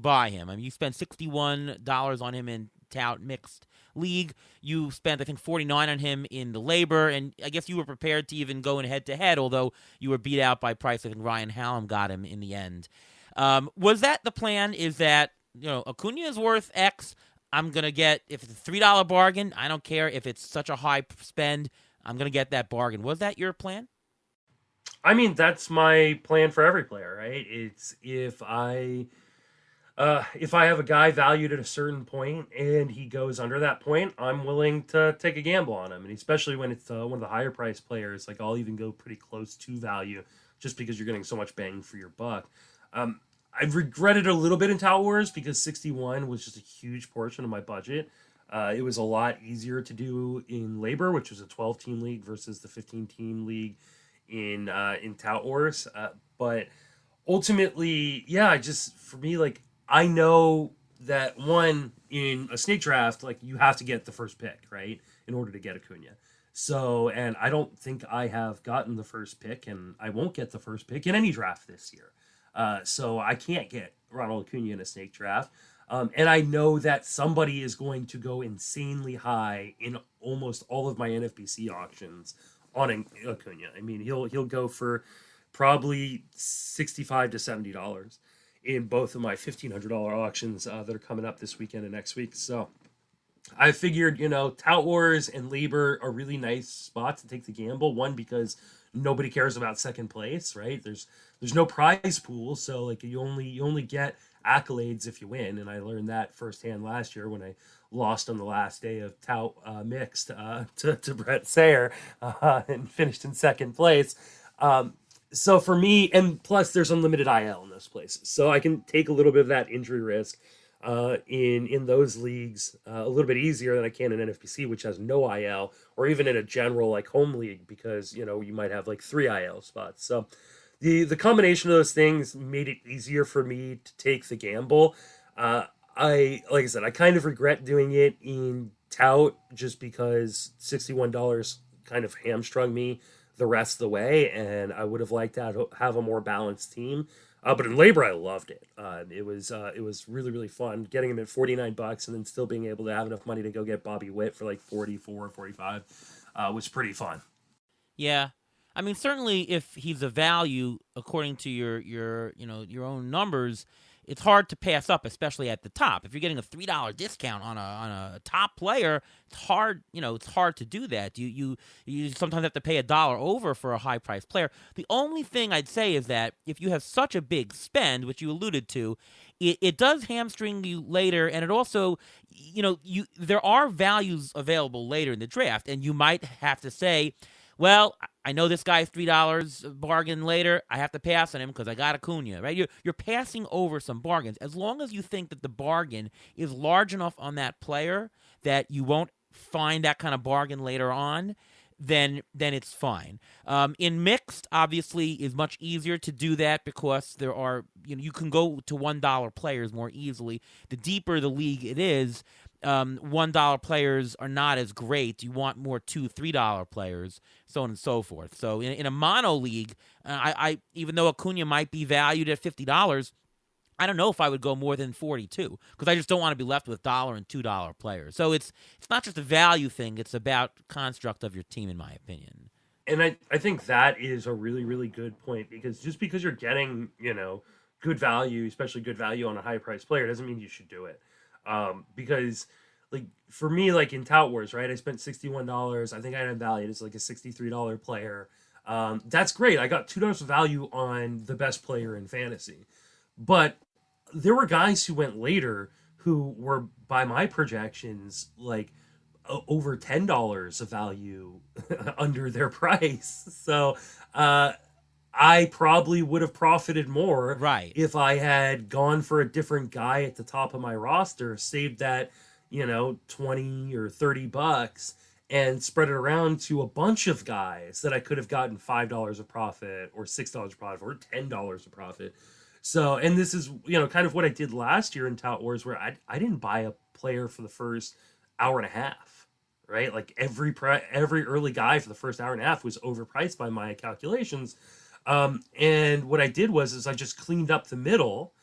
buy him. I mean, you spent $61 on him in Tout Mixed League. You spent, I think, $49 on him in the LABR, and I guess you were prepared to even go in head-to-head, although you were beat out by price. I think Ryan Hallam got him in the end. Was that the plan, is that, Acuna is worth X, I'm gonna get, if it's a $3 bargain, I don't care if it's such a high spend. I'm gonna get that bargain. Was that your plan? I mean, that's my plan for every player, right? It's if I have a guy valued at a certain point and he goes under that point, I'm willing to take a gamble on him, and especially when it's one of the higher price players, like I'll even go pretty close to value, just because you're getting so much bang for your buck. I've regretted it a little bit in Tout Wars because 61 was just a huge portion of my budget. It was a lot easier to do in LABR, which was a 12-team league versus the 15-team league in Tout Wars. But ultimately, yeah, I just, for me, like, I know that one, in a snake draft, like, you have to get the first pick, right, in order to get Acuna. So, and I don't think I have gotten the first pick, and I won't get the first pick in any draft this year. So I can't get Ronald Acuna in a snake draft. And I know that somebody is going to go insanely high in almost all of my NFBC auctions on Acuna. I mean, he'll go for probably $65 to $70 in both of my $1,500 auctions that are coming up this weekend and next week. So I figured, Tout Wars and LABR are really nice spots to take the gamble. One, because nobody cares about second place, right? There's no prize pool, so like you only get accolades if you win, and I learned that firsthand last year when I lost on the last day of Tout mixed to Brett Sayer and finished in second place. So for me, and plus there's unlimited IL in those places, so I can take a little bit of that injury risk in those leagues a little bit easier than I can in NFBC, which has no IL, or even in a general like home league, because you might have like 3 IL spots. So the combination of those things made it easier for me to take the gamble. Like I said, I kind of regret doing it in Tout just because $61 kind of hamstrung me the rest of the way, and I would have liked to have a more balanced team. But in LABR, I loved it. It was really, really fun getting him at $49 and then still being able to have enough money to go get Bobby Witt for like 44, 45 was pretty fun. Yeah. I mean, certainly if he's a value according to your own numbers, it's hard to pass up, especially at the top. If you're getting a $3 discount on a top player, it's hard. It's hard to do that. You sometimes have to pay $1 over for a high priced player. The only thing I'd say is that if you have such a big spend, which you alluded to, it does hamstring you later, and it also, there are values available later in the draft, and you might have to say, well, I know this guy's $3 bargain later. I have to pass on him because I got Acuna, right? You're passing over some bargains. As long as you think that the bargain is large enough on that player that you won't find that kind of bargain later on, then it's fine. In mixed, obviously, is much easier to do that because there are, you can go to $1 players more easily. The deeper the league it is, $1 players are not as great. You want more $2, $3 players, so on and so forth. So in a mono league, I even though Acuna might be valued at $50, I don't know if I would go more than 42 because I just don't want to be left with $1 and $2 players. So it's not just a value thing; it's about construct of your team, in my opinion. And I think that is a really, really good point, because just because you're getting, good value, especially good value on a high price player, doesn't mean you should do it. Because like for me, like in Tout Wars, right, I spent $61. I think I had valued as like a $63 player. That's great. I got $2 of value on the best player in fantasy. But there were guys who went later who were, by my projections, like over $10 of value under their price. So I probably would have profited more, right, if I had gone for a different guy at the top of my roster, saved that, 20 or $30 and spread it around to a bunch of guys that I could have gotten $5 of profit or $6 of profit or $10 of profit. So, and this is, kind of what I did last year in Tout Wars, where I didn't buy a player for the first hour and a half, right? Like every early guy for the first hour and a half was overpriced by my calculations. And what I did was I just cleaned up the middle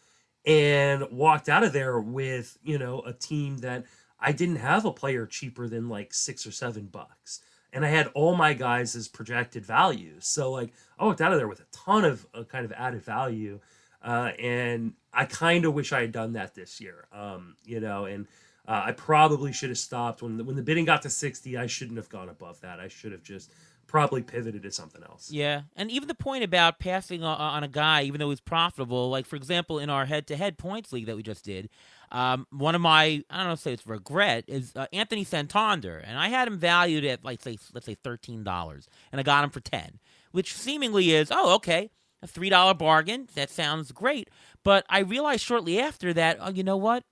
and walked out of there with, a team that I didn't have a player cheaper than like $6 or $7. And I had all my guys as projected values. So like I walked out of there with a ton of kind of added value. And I kind of wish I had done that this year. And I probably should have stopped when the bidding got to 60. I shouldn't have gone above that. I should have just probably pivoted to something else. Yeah, and even the point about passing on a guy, even though he's profitable, like for example, in our head-to-head points league that we just did, one of my, I don't know, say it's regret is Anthony Santander, and I had him valued at like let's say $13, and I got him for 10, which seemingly is okay, a $3 bargain. That sounds great, but I realized shortly after that, you know what?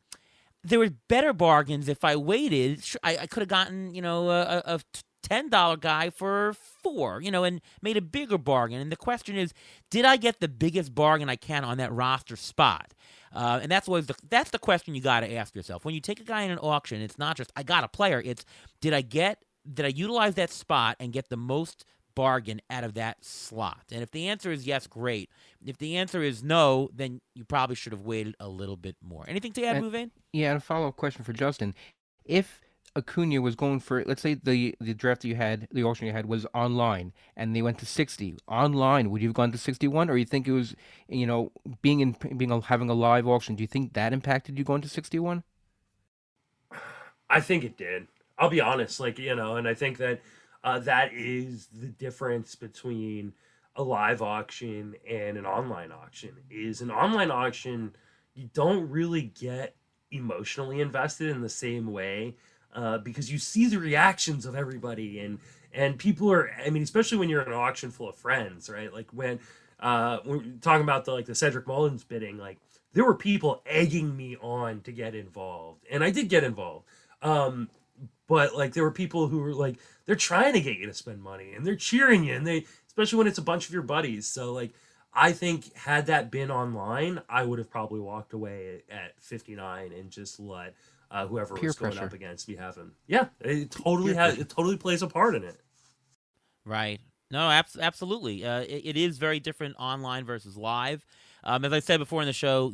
There were better bargains if I waited. I could have gotten, a $10 guy for 4, and made a bigger bargain. And the question is, did I get the biggest bargain I can on that roster spot? And that's the question you got to ask yourself. When you take a guy in an auction, it's not just I got a player. It's did I utilize that spot and get the most bargain out of that slot? And if the answer is yes, great. If the answer is no, then you probably should have waited a little bit more. Anything to add, Mouvain? Yeah, and a follow-up question for Justin. If Acuna was going for, let's say the draft that you had, the auction you had was online, and they went to 60 online, would you have gone to 61, or you think it was, having a live auction? Do you think that impacted you going to 61? I think it did. I'll be honest, and I think that that is the difference between a live auction and an online auction. Is an online auction, you don't really get emotionally invested in the same way because you see the reactions of everybody and people are. I mean, especially when you're in an auction full of friends, right? Like when we're talking about the Cedric Mullins bidding, like there were people egging me on to get involved, and I did get involved. But there were people who were they're trying to get you to spend money and they're cheering you, and especially when it's a bunch of your buddies. So I think had that been online, I would have probably walked away at 59 and just let whoever Peer was going pressure. up against me have him. Yeah, it totally plays a part in it. Right. No, absolutely. It is very different online versus live. As I said before in the show,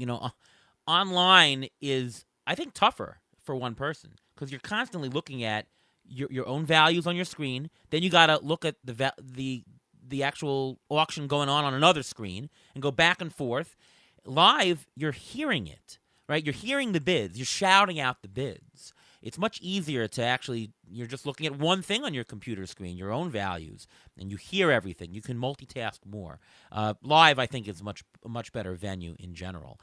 online is, I think, tougher for one person because you're constantly looking at your own values on your screen. Then you got to look at the actual auction going on another screen and go back and forth. Live, you're hearing it, right? You're hearing the bids. You're shouting out the bids. It's much easier to actually, you're just looking at one thing on your computer screen, your own values, and you hear everything. You can multitask more. Live, I think, is a much better venue in general.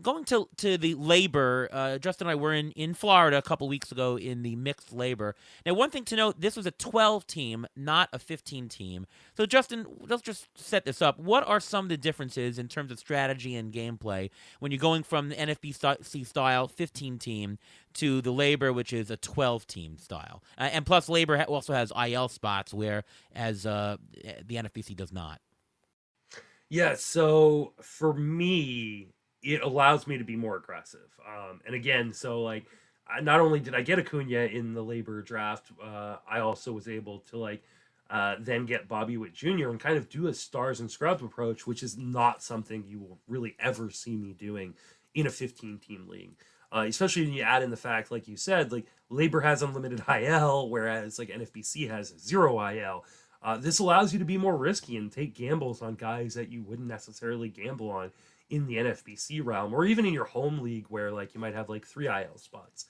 Going to the LABR, Justin and I were in Florida a couple weeks ago in the mixed LABR. Now, one thing to note, this was a 12-team, not a 15-team. So, Justin, let's just set this up. What are some of the differences in terms of strategy and gameplay when you're going from the NFBC style 15-team to the LABR, which is a 12-team style? And plus, LABR also has IL spots, whereas the NFBC does not. Yeah, so for me, it allows me to be more aggressive. And again, not only did I get Acuna in the LABR draft, I also was able to then get Bobby Witt Jr. and kind of do a stars and scrubs approach, which is not something you will really ever see me doing in a 15-team league. Especially when you add in the fact, like you said, LABR has unlimited IL, whereas NFBC has 0 IL. This allows you to be more risky and take gambles on guys that you wouldn't necessarily gamble on in the NFBC realm, or even in your home league where you might have 3 IL spots.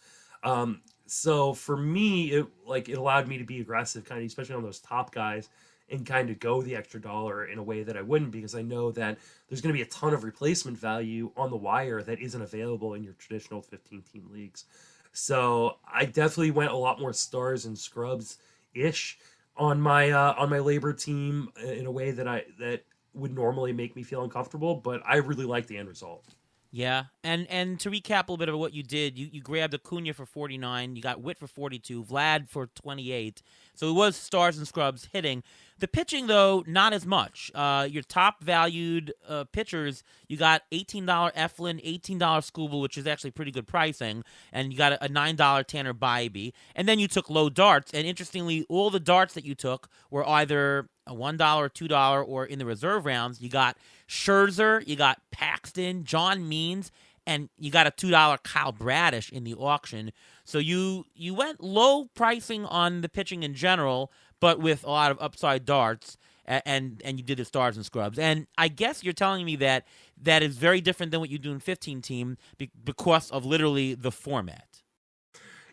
So for me, it allowed me to be aggressive, kind of, especially on those top guys, and kind of go the extra dollar in a way that I wouldn't, because I know that there's going to be a ton of replacement value on the wire that isn't available in your traditional 15-team leagues. So I definitely went a lot more stars and scrubs ish on my LABR team in a way that would normally make me feel uncomfortable, but I really like the end result. Yeah, and to recap a little bit of what you did, you grabbed Acuna for 49, you got Witt for 42, Vlad for 28, so it was stars and scrubs hitting. The pitching, though, not as much. Your top valued pitchers, you got $18 Eflin, $18 Skubal, which is actually pretty good pricing, and you got a $9 Tanner Bybee, and then you took low darts, and interestingly, all the darts that you took were either a $1, $2, or in the reserve rounds, you got Scherzer, you got Paxton, John Means, and you got a $2 Kyle Bradish in the auction. So you went low pricing on the pitching in general, but with a lot of upside darts, and you did the stars and scrubs. And I guess you're telling me that is very different than what you do in 15-team because of literally the format.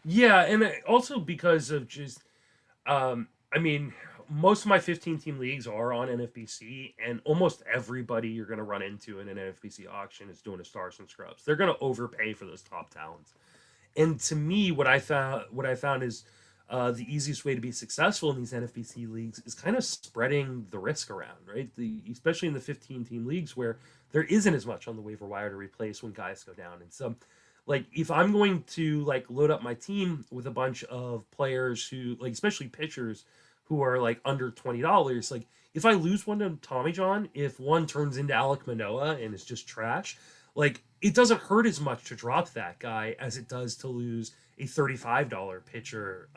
Yeah, and also because of just, I mean, most of my 15 team leagues are on NFBC, and almost everybody you're going to run into in an NFBC auction is doing a stars and scrubs. They're going to overpay for those top talents. And to me, what I found is the easiest way to be successful in these NFBC leagues is kind of spreading the risk around, right? Especially in the 15 team leagues where there isn't as much on the waiver wire to replace when guys go down. And so, like, if I'm going to like load up my team with a bunch of players who, like, especially pitchers who are like under $20, like if I lose one to Tommy John, if one turns into Alec Manoa and is just trash, like it doesn't hurt as much to drop that guy as it does to lose a $35 pitcher,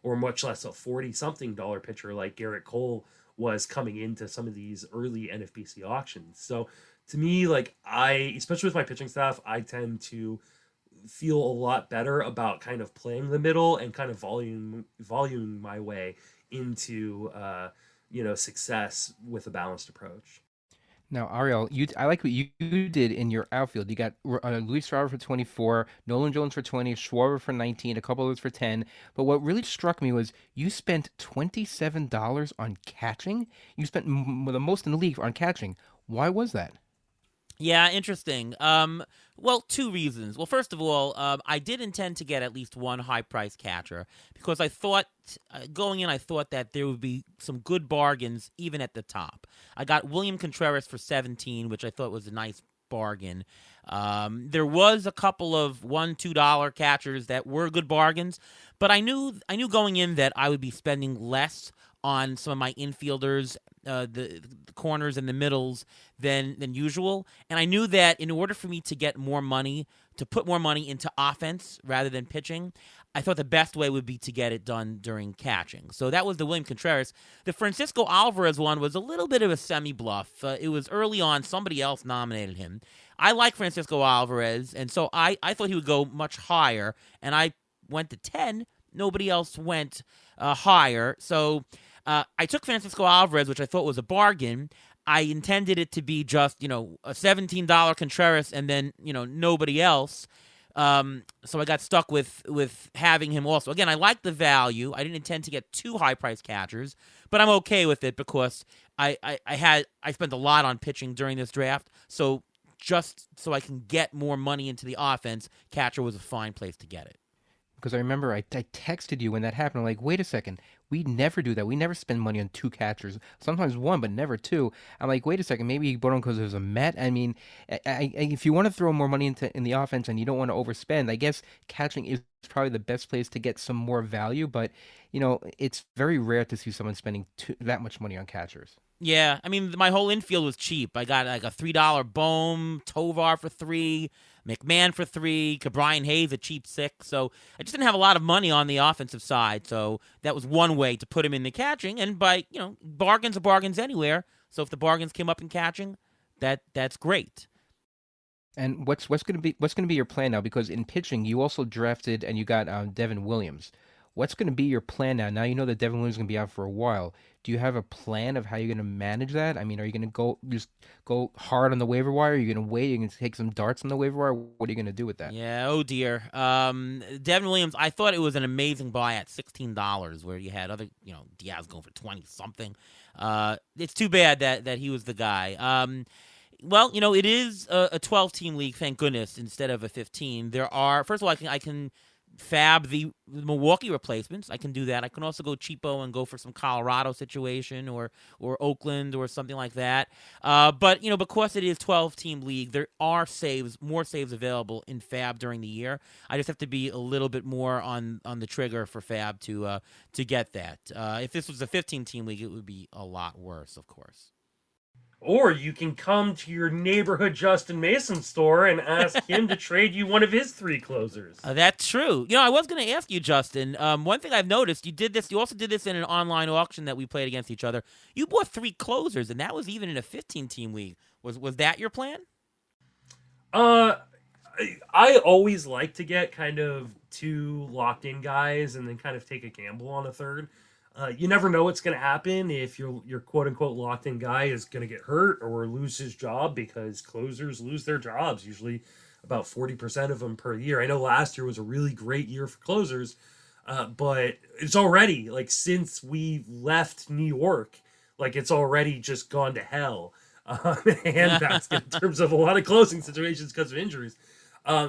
or much less a 40 something dollar pitcher like Garrett Cole was coming into some of these early NFBC auctions. So to me, like especially with my pitching staff, I tend to feel a lot better about kind of playing the middle and kind of voluming my way into success with a balanced approach. Now, Ariel, I like what you did in your outfield. You got Luis Robert for 24, Nolan Jones for 20, Schwarber for 19, a couple others for 10. But what really struck me was you spent $27 on catching. You spent the most in the league on catching. Why was that? Yeah, interesting. Well, two reasons. Well, first of all, I did intend to get at least one high-price catcher because I thought, going in, I thought that there would be some good bargains even at the top. I got William Contreras for 17, which I thought was a nice bargain. There was a couple of $1, $2 catchers that were good bargains, but I knew going in that I would be spending less on some of my infielders, the corners and the middles than usual. And I knew that in order for me to get more money, to put more money into offense rather than pitching, I thought the best way would be to get it done during catching. So that was the William Contreras. The Francisco Alvarez one was a little bit of a semi-bluff. It was early on. Somebody else nominated him. I like Francisco Alvarez, and so I thought he would go much higher, and I went to 10. Nobody else went higher. So I took Francisco Alvarez, which I thought was a bargain. I intended it to be just, a $17 Contreras and then, nobody else. So I got stuck with having him also. Again, I like the value. I didn't intend to get two high-priced catchers, but I'm okay with it because I spent a lot on pitching during this draft. So just so I can get more money into the offense, catcher was a fine place to get it. Because I remember I texted you when that happened. I'm like, wait a second. We never do that. We never spend money on two catchers. Sometimes one, but never two. I'm like, wait a second. Maybe he bought him because it was a Met. I mean, if you want to throw more money in the offense and you don't want to overspend, I guess catching is probably the best place to get some more value. But, it's very rare to see someone spending that much money on catchers. Yeah, I mean, my whole infield was cheap. I got like a $3 Bohm, Tovar for 3, McMahon for 3, Brian Hayes a cheap 6. So I just didn't have a lot of money on the offensive side. So that was one way to put him in the catching. And by bargains are bargains anywhere. So if the bargains came up in catching, that's great. And what's going to be your plan now? Because in pitching, you also drafted and you got Devin Williams. What's going to be your plan now? Now you know that Devin Williams is going to be out for a while. Do you have a plan of how you're going to manage that? I mean, are you going to go hard on the waiver wire? Are you going to wait? Are you going to take some darts on the waiver wire? What are you going to do with that? Yeah, oh dear. Devin Williams, I thought it was an amazing buy at $16 where you had other, Diaz going for 20 something. It's too bad that he was the guy. Well, it is a 12-team league, thank goodness, instead of a 15. First of all, I can fab the Milwaukee replacements. I can do that. I can also go cheapo and go for some Colorado situation or Oakland or something like that. But because it is 12-team league, there are more saves available in fab during the year. I just have to be a little bit more on the trigger for fab to get that. If this was a 15-team league, it would be a lot worse, of course. Or you can come to your neighborhood Justin Mason store and ask him to trade you one of his 3 closers. That's true. I was going to ask you, Justin. One thing I've noticed, you did this. You also did this in an online auction that we played against each other. You bought 3 closers, and that was even in a 15-team league. Was that your plan? I always like to get kind of 2 locked-in guys and then kind of take a gamble on a third. You never know what's going to happen if your quote unquote locked in guy is going to get hurt or lose his job, because closers lose their jobs usually about 40% of them per year. I know last year was a really great year for closers, but it's already like since we left New York, like it's already just gone to hell. Handbasket in terms of a lot of closing situations because of injuries.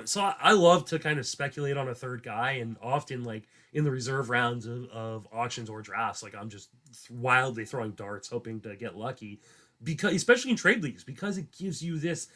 So I love to kind of speculate on a third guy, and often like in the reserve rounds of auctions or drafts, like I'm just wildly throwing darts, hoping to get lucky, because especially in trade leagues, because it gives you this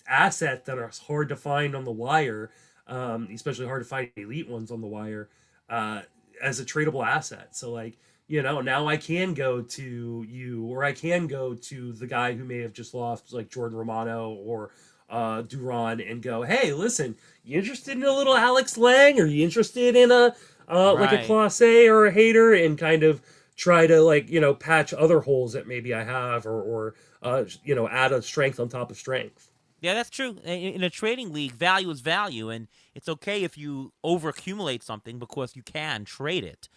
asset that are hard to find on the wire, especially hard to find elite ones on the wire, as a tradable asset. So like, now I can go to you, or I can go to the guy who may have just lost, like Jordan Romano or Duran, and go, hey, listen, you interested in a little Alex Lang? Are you interested in a like a Right. Class A or a Hater, and kind of try to like patch other holes that maybe I have, or add a strength on top of strength. Yeah, that's true. In a trading league, value is value, and it's okay if you overaccumulate something because you can trade it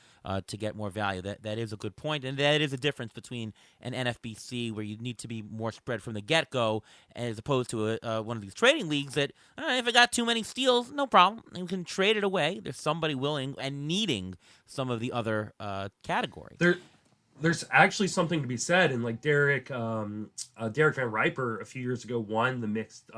to get more value. That is a good point, and that is a difference between an NFBC where you need to be more spread from the get go, as opposed to one of these trading leagues that if it got too many steals, no problem, you can trade it away. There's somebody willing and needing some of the other categories. There's actually something to be said, and like Derek Van Riper a few years ago won the mixed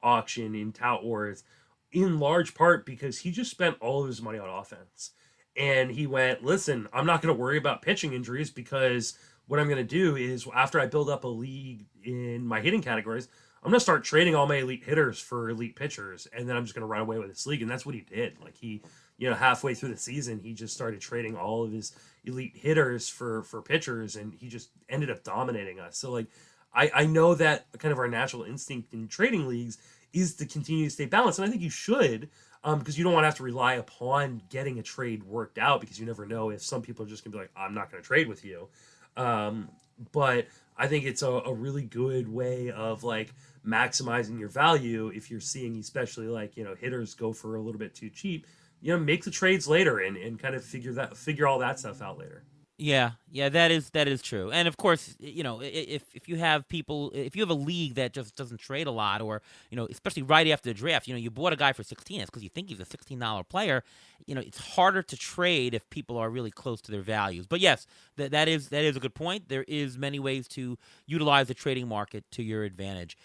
auction in Tout Wars, in large part because he just spent all of his money on offense, and he went, listen, I'm not going to worry about pitching injuries, because what I'm going to do is, after I build up a league in my hitting categories, I'm going to start trading all my elite hitters for elite pitchers, and then I'm just going to run away with this league. And that's what he did. Like he, halfway through the season, he just started trading all of his elite hitters for pitchers, and he just ended up dominating us. So like, I know that kind of our natural instinct in trading leagues is to continue to stay balanced, and I think you should, because you don't want to have to rely upon getting a trade worked out, because you never know if some people are just gonna be like, I'm not going to trade with you. But I think it's a really good way of like maximizing your value if you're seeing, especially like hitters go for a little bit too cheap. Make the trades later, and kind of figure all that stuff out later. Yeah, that is true. And of course, if you have people, if you have a league that just doesn't trade a lot, or especially right after the draft, you bought a guy for 16, it's because you think he's a $16 player. It's harder to trade if people are really close to their values. But yes, that is a good point. There is many ways to utilize the trading market to your advantage.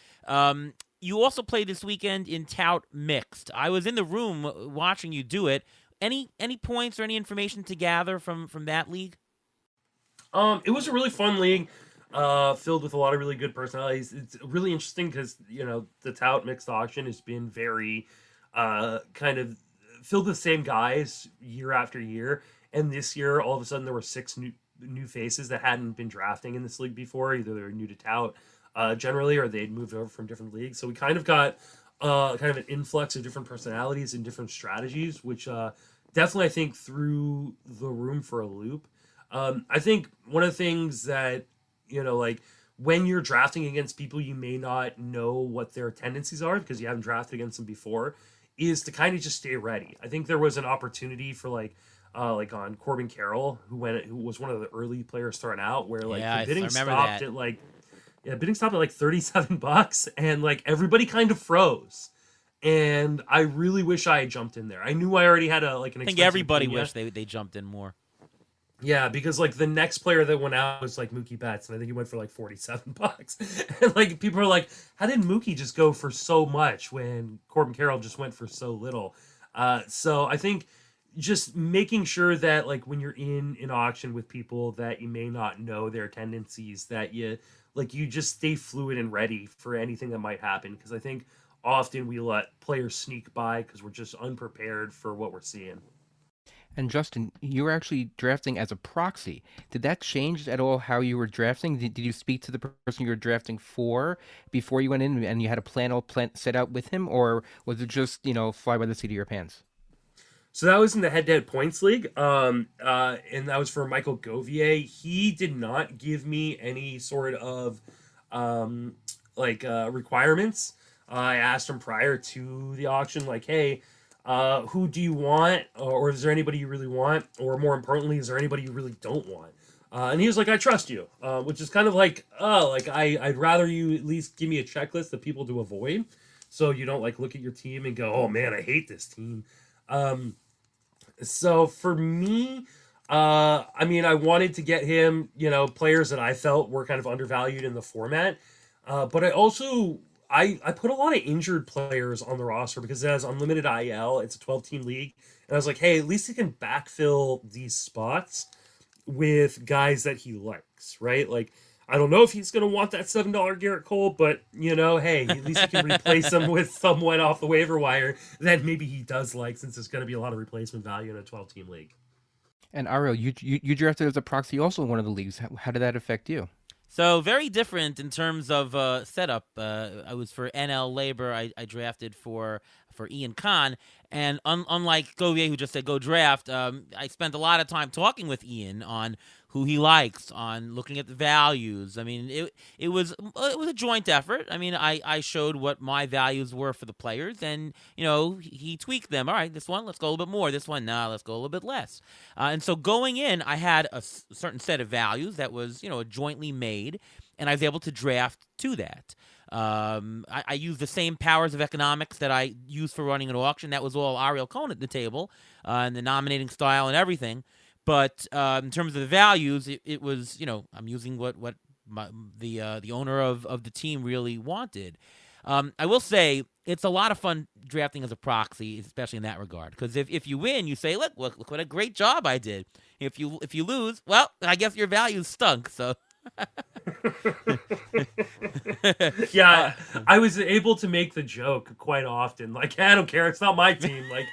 You also played this weekend in Tout Mixed. I was in the room watching you do it. Any points or any information to gather from that league? It was a really fun league, filled with a lot of really good personalities. It's really interesting because the Tout Mixed auction has been very kind of filled with the same guys year after year, and this year all of a sudden there were six new faces that hadn't been drafting in this league before. Either they were new to Tout generally, or they'd moved over from different leagues. So we kind of got kind of an influx of different personalities and different strategies, which definitely I think threw the room for a loop. I think one of the things that, like when you're drafting against people you may not know what their tendencies are because you haven't drafted against them before, is to kind of just stay ready. I think there was an opportunity for like on Corbin Carroll, who was one of the early players starting out, where like the bidding stopped at like $37, and like everybody kind of froze. And I really wish I had jumped in there. I knew I already had I think everybody wished they jumped in more. Yeah, because like the next player that went out was like Mookie Betts, and I think he went for like $47. And like people are like, how did Mookie just go for so much when Corbin Carroll just went for so little? So I think just making sure that like when you're in an auction with people that you may not know their tendencies, that you just stay fluid and ready for anything that might happen. Because I think often we let players sneak by because we're just unprepared for what we're seeing. And Justin, you were actually drafting as a proxy. Did that change at all how you were drafting? Did you speak to the person you were drafting for before you went in, and you had a plan set out with him, or was it just fly by the seat of your pants? So that was in the head-to-head points league, and that was for Michael Govier. He did not give me any sort of requirements. I asked him prior to the auction, like, hey, Who do you want, or is there anybody you really want, or more importantly, is there anybody you really don't want? And he was like, I trust you, which is kind of like, I'd rather you at least give me a checklist of people to avoid, so you don't like look at your team and go, oh man, I hate this team. So for me, I mean, I wanted to get him, players that I felt were kind of undervalued in the format, but I also I put a lot of injured players on the roster because it has unlimited IL. It's a 12-team league, and I was like, hey, at least he can backfill these spots with guys that he likes, right? Like, I don't know if he's going to want that $7 Garrett Cole, but, hey, at least he can replace him with someone off the waiver wire that maybe he does like, since there's going to be a lot of replacement value in a 12-team league. And Ariel, you drafted as a proxy also in one of the leagues. How did that affect you? So very different in terms of setup. I was for NL LABR. I drafted for Ian Khan, and unlike Govier, who just said go draft, I spent a lot of time talking with Ian on who he likes, on looking at the values. I mean, it was a joint effort. I mean, I showed what my values were for the players, and he tweaked them. All right, this one, let's go a little bit more. This one, nah, let's go a little bit less. And so going in, I had a certain set of values that was jointly made, and I was able to draft to that. I used the same powers of economics that I used for running an auction. That was all Ariel Cohn at the table, and the nominating style and everything. But in terms of the values, it was, I'm using what the owner of the team really wanted. I will say it's a lot of fun drafting as a proxy, especially in that regard. Because if you win, you say, look what a great job I did. If you lose, well, I guess your values stunk. So. Yeah, I was able to make the joke quite often. Like, I don't care, it's not my team. Like,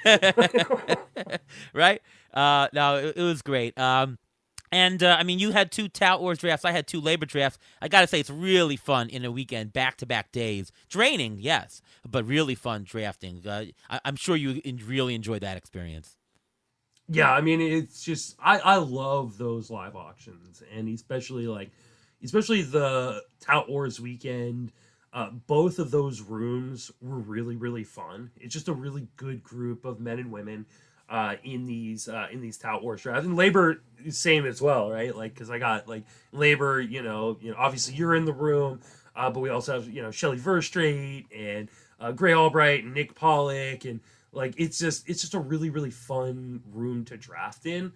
right? No, it was great. And I mean, you had 2 Tout Wars drafts. I had 2 LABR drafts. I got to say, it's really fun in a weekend, back-to-back days. Draining, yes, but really fun drafting. I'm sure you really enjoyed that experience. Yeah, I mean, it's just I love those live auctions, and especially the Tout Wars weekend. Both of those rooms were really, really fun. It's just a really good group of men and women in these Tout Wars drafts. And LABR, same as well, right? Like, because I got like LABR, obviously you're in the room, but we also have Shelley Verstrate and Gray Albright and Nick Pollock, and like it's just a really, really fun room to draft in.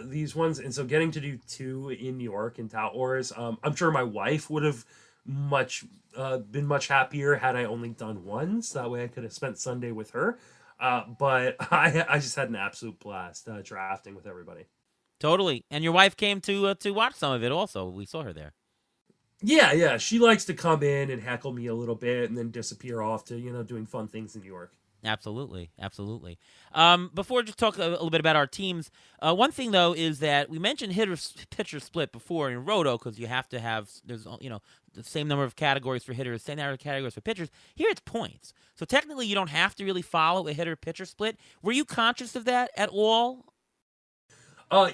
These ones, and so getting to do 2 in New York in Tout Wars, I'm sure my wife would have been much happier had I only done 1, so that way I could have spent Sunday with her. But I just had an absolute blast drafting with everybody. Totally. And your wife came to watch some of it also. We saw her there. Yeah, she likes to come in and heckle me a little bit and then disappear off to doing fun things in New York. Absolutely. Before just talk a little bit about our teams, one thing though is that we mentioned pitcher split before in Roto, because you have to have there's the same number of categories for hitters, same number of categories for pitchers. Here it's points, so technically you don't have to really follow a hitter pitcher split. Were you conscious of that at all?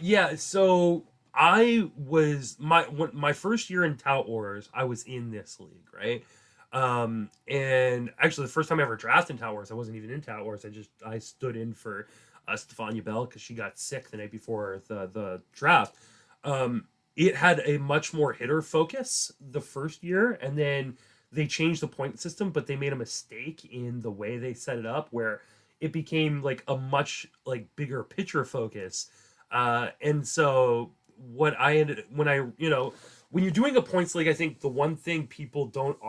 Yeah. So I was my first year in Tout Wars. I was in this league, right? And actually the first time I ever drafted in Tout Wars, I wasn't even in Tout Wars. I stood in for Stefania Bell because she got sick the night before the draft. It had a much more hitter focus the first year, and then they changed the point system, but they made a mistake in the way they set it up, where it became like a much like bigger pitcher focus. And so what I ended when you're doing a points league, I think the one thing people don't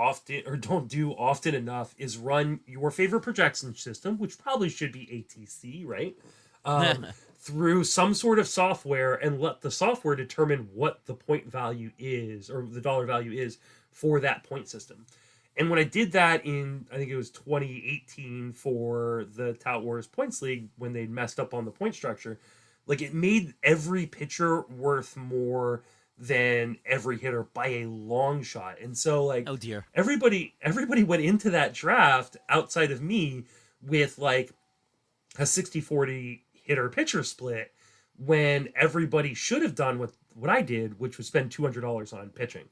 do often enough is run your favorite projection system, which probably should be ATC, right? Through some sort of software, and let the software determine what the point value is, or the dollar value is for that point system. And when I did that in, I think it was 2018 for the Tout Wars Points League, when they messed up on the point structure, like it made every pitcher worth more than every hitter by a long shot. And so like, oh dear, everybody went into that draft outside of me with like a 60-40 hitter pitcher split, when everybody should have done what I did, which was spend $200 on pitching.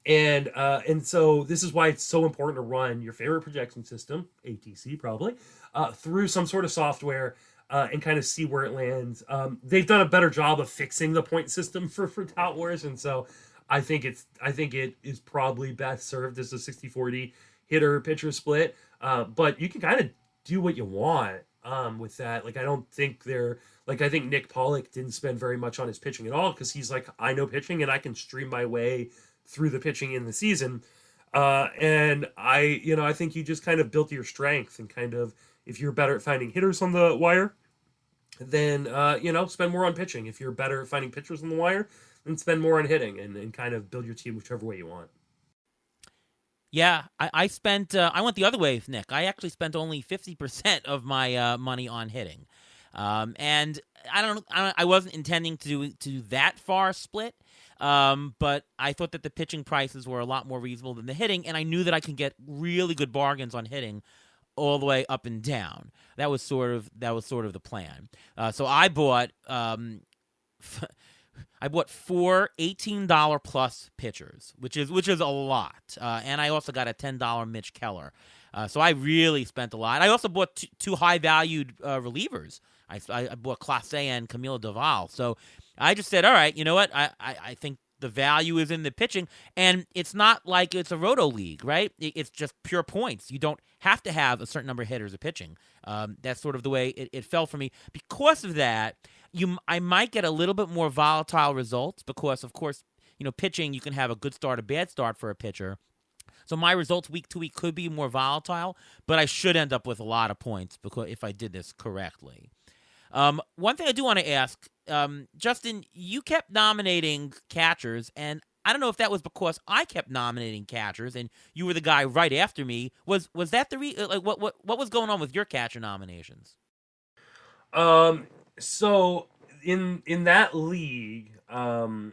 And so this is why it's so important to run your favorite projection system, ATC probably, through some sort of software and kind of see where it lands. They've done a better job of fixing the point system for Tout Wars, and so I think it is probably best served as a 60-40 hitter pitcher split. But you can kind of do what you want with that. Like I think Nick Pollock didn't spend very much on his pitching at all because he's like, I know pitching and I can stream my way through the pitching in the season. And I think you just kind of built your strength and kind of, if you're better at finding hitters on the wire, then, spend more on pitching. If you're better at finding pitchers on the wire, then spend more on hitting and kind of build your team whichever way you want. Yeah, I spent. I went the other way with Nick. I actually spent only 50% of my money on hitting, and I wasn't intending to do that far split. But I thought that the pitching prices were a lot more reasonable than the hitting, and I knew that I could get really good bargains on hitting all the way up and down. That was sort of the plan. So I bought four $18 plus pitchers, which is a lot. And I also got a $10 Mitch Keller. So I really spent a lot. I also bought two high valued relievers. I bought Clase and Camilo Doval. So I just said, all right, you know what? I think the value is in the pitching, and it's not like it's a roto league, right? It's just pure points. You don't have to have a certain number of hitters of pitching. That's sort of the way it fell for me. Because of that, I might get a little bit more volatile results because, of course, pitching, you can have a good start, a bad start for a pitcher. So my results week to week could be more volatile, but I should end up with a lot of points because if I did this correctly. One thing I do want to ask, Justin, you kept nominating catchers, and I don't know if that was because I kept nominating catchers and you were the guy right after me. Was that the what was going on with your catcher nominations? So in that league, I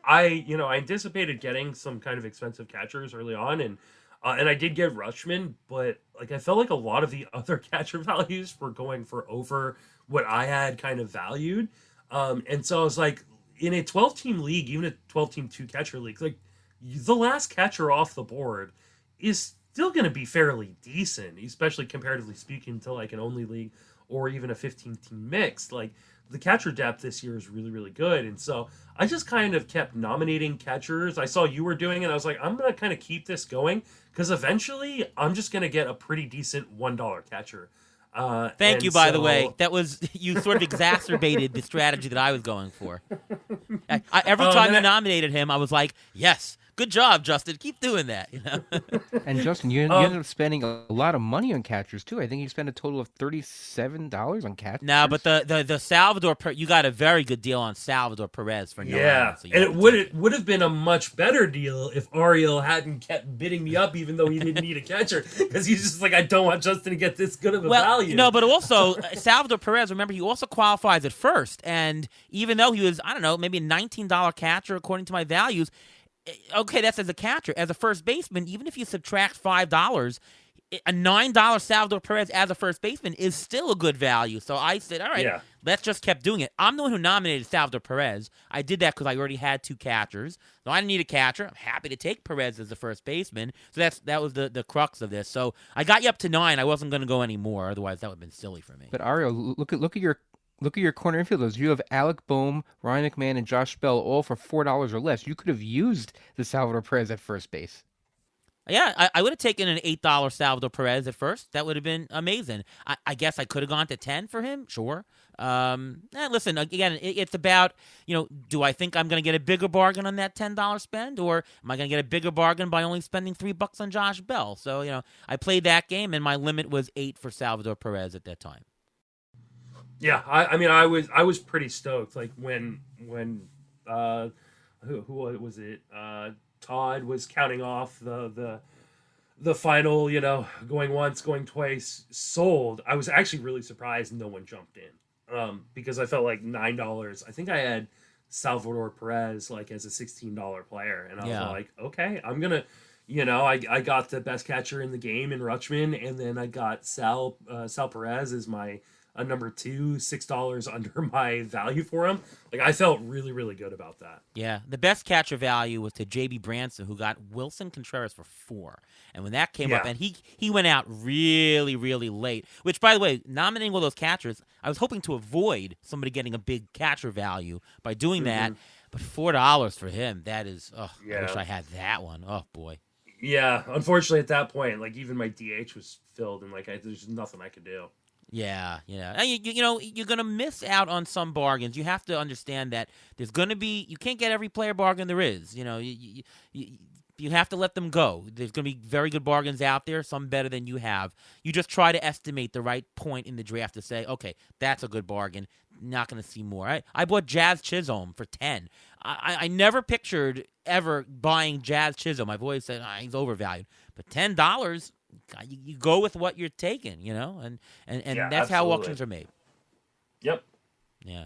anticipated getting some kind of expensive catchers early on, and I did get Rutschman, but like I felt like a lot of the other catcher values were going for over what I had kind of valued, and so I was like, in a 12-team league, even a 12-team 2-catcher league, like the last catcher off the board is still going to be fairly decent, especially comparatively speaking to like an only league or even a 15-team mix. Like the catcher depth this year is really, really good. And so I just kind of kept nominating catchers. I saw you were doing it. I was like, I'm going to kind of keep this going because eventually I'm just going to get a pretty decent $1 catcher. Thank you, by the way. That was, you sort of exacerbated the strategy that I was going for. Every time you nominated him, I was like, yes, good job, Justin. Keep doing that. And Justin, you ended up spending a lot of money on catchers too. I think you spent a total of $37 on catchers. No, but the Salvador, you got a very good deal on Salvador Perez for no yeah, so and it would have been a much better deal if Ariel hadn't kept bidding me up, even though he didn't need a catcher, because he's just like, I don't want Justin to get this good of a value. No, but also Salvador Perez. Remember, he also qualifies at first, and even though he was, I don't know, maybe a $19 catcher according to my values. Okay, that's as a catcher. As a first baseman, even if you subtract $5, a $9 Salvador Perez as a first baseman is still a good value. So I said, all right, let's just keep doing it. I'm the one who nominated Salvador Perez. I did that because I already had two catchers. So I didn't need a catcher. I'm happy to take Perez as the first baseman. So that was the crux of this. So I got you up to 9. I wasn't going to go any more. Otherwise, that would have been silly for me. But Ariel, look at your corner infielders. You have Alec Boehm, Ryan McMahon, and Josh Bell all for $4 or less. You could have used the Salvador Perez at first base. Yeah, I would have taken an $8 Salvador Perez at first. That would have been amazing. I guess I could have gone to 10 for him. Sure. Listen, again, it's about, do I think I'm going to get a bigger bargain on that $10 spend, or am I going to get a bigger bargain by only spending $3 on Josh Bell? So, I played that game, and my limit was 8 for Salvador Perez at that time. Yeah, I was pretty stoked. Like when who was it? Todd was counting off the final, going once, going twice, sold. I was actually really surprised no one jumped in, because I felt like $9. I think I had Salvador Perez like as a $16 player, and I was like, okay, I'm gonna. I got the best catcher in the game in Rutschman, and then I got Sal Perez as my a number 2 $6 under my value for him. Like I felt really, really good about that. Yeah, the best catcher value was to J.B. Branson, who got Wilson Contreras for 4. And when that came up, Yeah. and he went out really, really late. Which, by the way, nominating all those catchers, I was hoping to avoid somebody getting a big catcher value by doing that. But $4 for him, that is, I wish Yeah. I had that one. Oh boy. Yeah, unfortunately at that point, like even my DH was filled, and like there's nothing I could do. Yeah. And you know, you're going to miss out on some bargains. You have to understand that there's going to be, you can't get every player bargain there is. You know, you have to let them go. There's going to be very good bargains out there, some better than you have. You just try to estimate the right point in the draft to say, okay, that's a good bargain. Not going to see more. I bought Jazz Chisholm for 10. I never pictured ever buying Jazz Chisholm. I've always said he's overvalued. But $10, you go with what you're taking, you know, and Yeah, that's how absolutely. auctions are made. Yep. Yeah.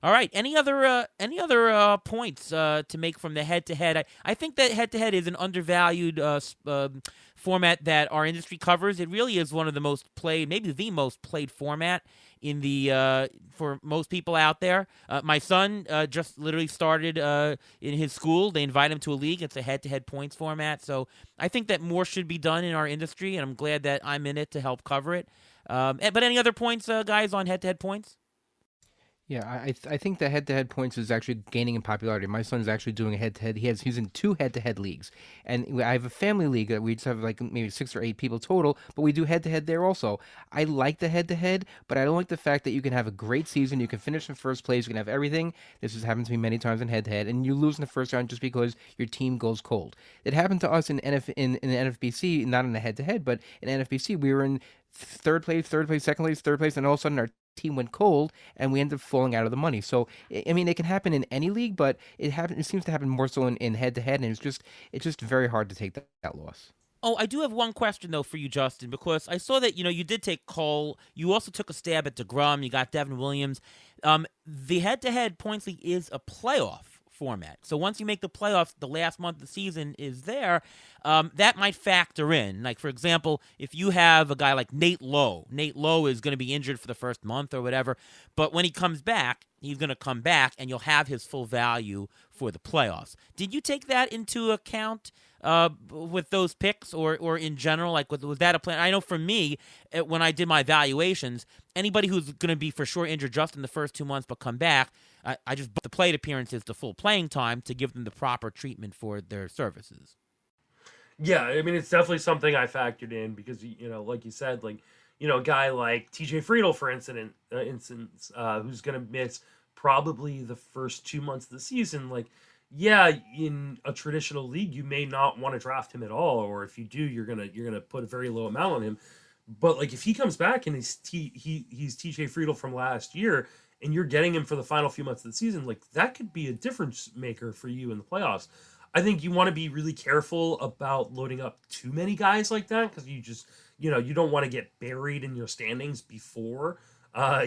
All right. Any other points to make from the head-to-head? I think that head-to-head is an undervalued format that our industry covers. It really is one of the most played, maybe the most played format in the for most people out there. My son just literally started in his school. They invite him to a league. It's a head-to-head points format. So I think that more should be done in our industry, and I'm glad that I'm in it to help cover it. But any other points, guys, on head-to-head points? Yeah, I think the head-to-head points is actually gaining in popularity. My son's actually doing a head-to-head. He's in 2 head-to-head leagues, and I have a family league that we just have like maybe 6 or 8 people total, but we do head-to-head there also. I like the head-to-head, but I don't like the fact that you can have a great season, you can finish in first place, you can have everything. This has happened to me many times in head-to-head, and you lose in the first round just because your team goes cold. It happened to us in in the NFBC, not in the head-to-head, but in NFBC we were in third place, second place, third place, and all of a sudden our team went cold and we ended up falling out of the money. So I mean, it can happen in any league, but it seems to happen more so in head to head, and it's just very hard to take that loss. Oh, I do have one question though for you, Justin, because I saw that you did take Cole. You also took a stab at DeGrom. You got Devin Williams. The head-to-head points league is a playoff format. So once you make the playoffs, the last month of the season is there. That might factor in. Like, for example, if you have a guy like Nate Lowe is going to be injured for the first month or whatever, but when he comes back, he's going to come back and you'll have his full value for the playoffs. Did you take that into account with those picks or in general? Like, was that a plan? I know for me, when I did my valuations, anybody who's going to be for sure injured just in the first 2 months but come back, I just put the plate appearances to full playing time to give them the proper treatment for their services. Yeah, I mean it's definitely something I factored in because like you said, like a guy like TJ Friedel, for instance, who's gonna miss probably the first 2 months of the season. Like, yeah, in a traditional league, you may not want to draft him at all, or if you do, you're gonna put a very low amount on him. But like if he comes back and he's TJ Friedel from last year, and you're getting him for the final few months of the season, like that could be a difference maker for you in the playoffs. I think you want to be really careful about loading up too many guys like that because you just, you don't want to get buried in your standings before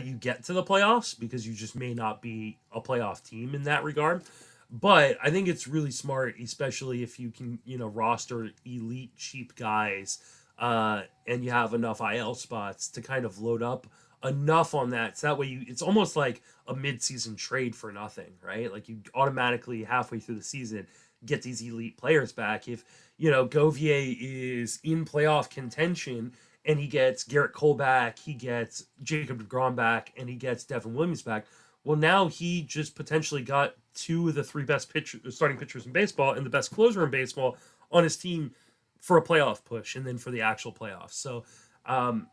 you get to the playoffs because you just may not be a playoff team in that regard. But I think it's really smart, especially if you can, roster elite cheap guys and you have enough IL spots to kind of load up enough on that. So that way it's almost like a mid-season trade for nothing, right? Like you automatically halfway through the season get these elite players back. If Govier is in playoff contention and he gets Garrett Cole back, he gets Jacob DeGrom back, and he gets Devin Williams back, well, now he just potentially got 2 of the 3 best starting pitchers in baseball and the best closer in baseball on his team for a playoff push and then for the actual playoffs. So I'm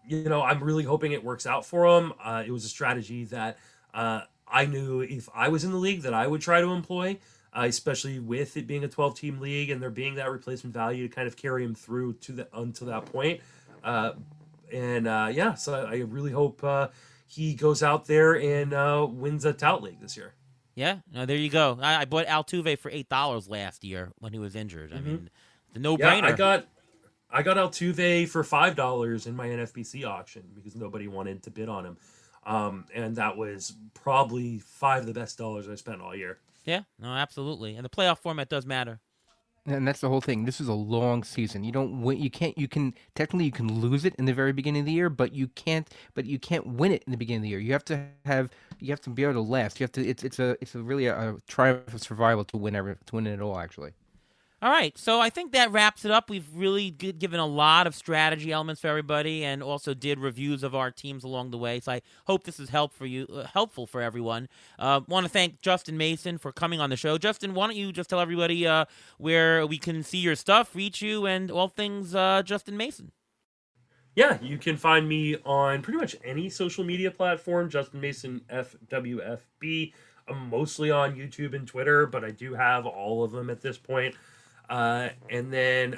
really hoping it works out for him. It was a strategy that I knew if I was in the league that I would try to employ, especially with it being a 12-team league and there being that replacement value to kind of carry him through until that point. So I really hope he goes out there and wins a tout league this year. Yeah, no, there you go. I bought Altuve for $8 last year when he was injured. I mean, it's a no-brainer. Yeah, I got Altuve for $5 in my NFBC auction because nobody wanted to bid on him. And that was probably 5 of the best dollars I spent all year. Yeah, no, absolutely. And the playoff format does matter. And that's the whole thing. This is a long season. You don't win. You can't. You can technically you can lose it in the very beginning of the year, but you can't. But you can't win it in the beginning of the year. You have to have. You have to be able to last. You have to. It's a really a triumph of survival to win it at all. Actually. All right, so I think that wraps it up. We've really given a lot of strategy elements for everybody, and also did reviews of our teams along the way. So I hope this is helpful for everyone. Want to thank Justin Mason for coming on the show. Justin, why don't you just tell everybody where we can see your stuff, reach you, and all things Justin Mason. Yeah, you can find me on pretty much any social media platform, Justin Mason FWFB. I'm mostly on YouTube and Twitter, but I do have all of them at this point. And then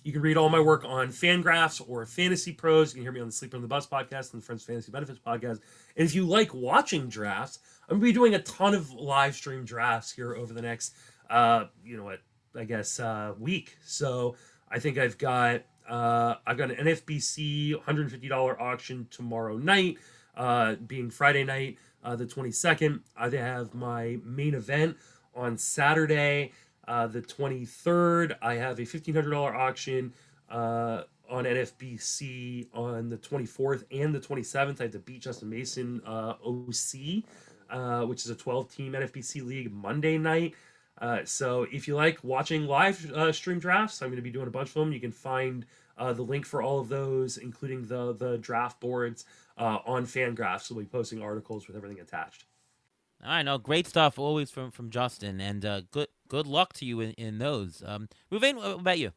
you can read all my work on Fangraphs or Fantasy Pros. You can hear me on the Sleeper on the Bus podcast and the Friends Fantasy Benefits podcast. And if you like watching drafts, I'm going to be doing a ton of live stream drafts here over the next, week. So I think I've got an NFBC $150 auction tomorrow night, being Friday night, the 22nd. I have my main event on Saturday, the 23rd. I have a $1,500 auction on NFBC on the 24th and the 27th. I have to beat Justin Mason OC, which is a 12-team NFBC league Monday night. So if you like watching live stream drafts, I'm going to be doing a bunch of them. You can find the link for all of those, including the draft boards, on Fangraphs. We'll be posting articles with everything attached. I know, great stuff always from Justin, and good luck to you in those. Ruvain, what about you?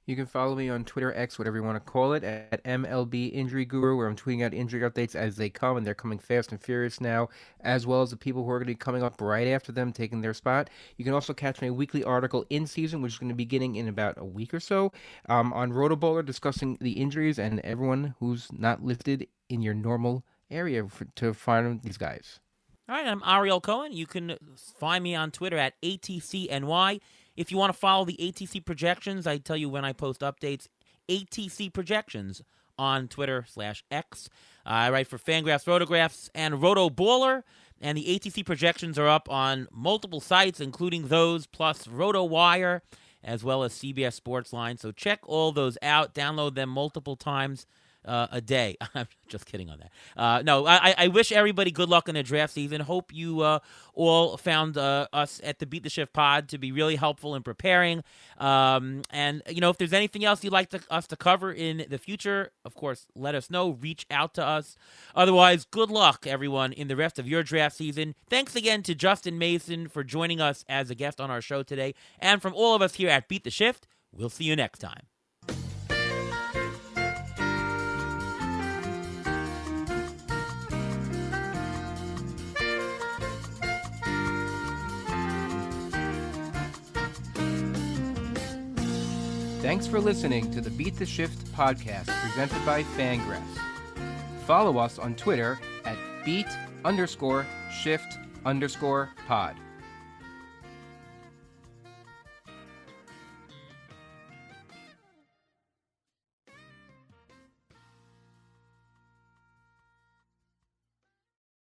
You can follow me on Twitter, X, whatever you want to call it, at MLB Injury Guru, where I'm tweeting out injury updates as they come, and they're coming fast and furious now, as well as the people who are going to be coming up right after them, taking their spot. You can also catch my weekly article in season, which is going to be beginning in about a week or so, on Roto-Bowler, discussing the injuries and everyone who's not listed in your normal area to find these guys. All right, I'm Ariel Cohen. You can find me on Twitter at ATCNY. If you want to follow the ATC projections, I tell you when I post updates, ATC projections on Twitter/X. I write for Fangraphs, Rotographs, and Roto-Baller, and the ATC projections are up on multiple sites, including those, plus RotoWire, as well as CBS Sportsline. So check all those out. Download them multiple times a day. I'm just kidding on that. No, I wish everybody good luck in the draft season. Hope you all found us at the Beat the Shift pod to be really helpful in preparing. And, if there's anything else you'd like us to cover in the future, of course, let us know. Reach out to us. Otherwise, good luck, everyone, in the rest of your draft season. Thanks again to Justin Mason for joining us as a guest on our show today. And from all of us here at Beat the Shift, we'll see you next time. Thanks for listening to the Beat the Shift podcast presented by Fangraphs. Follow us on Twitter at beat_shift_pod.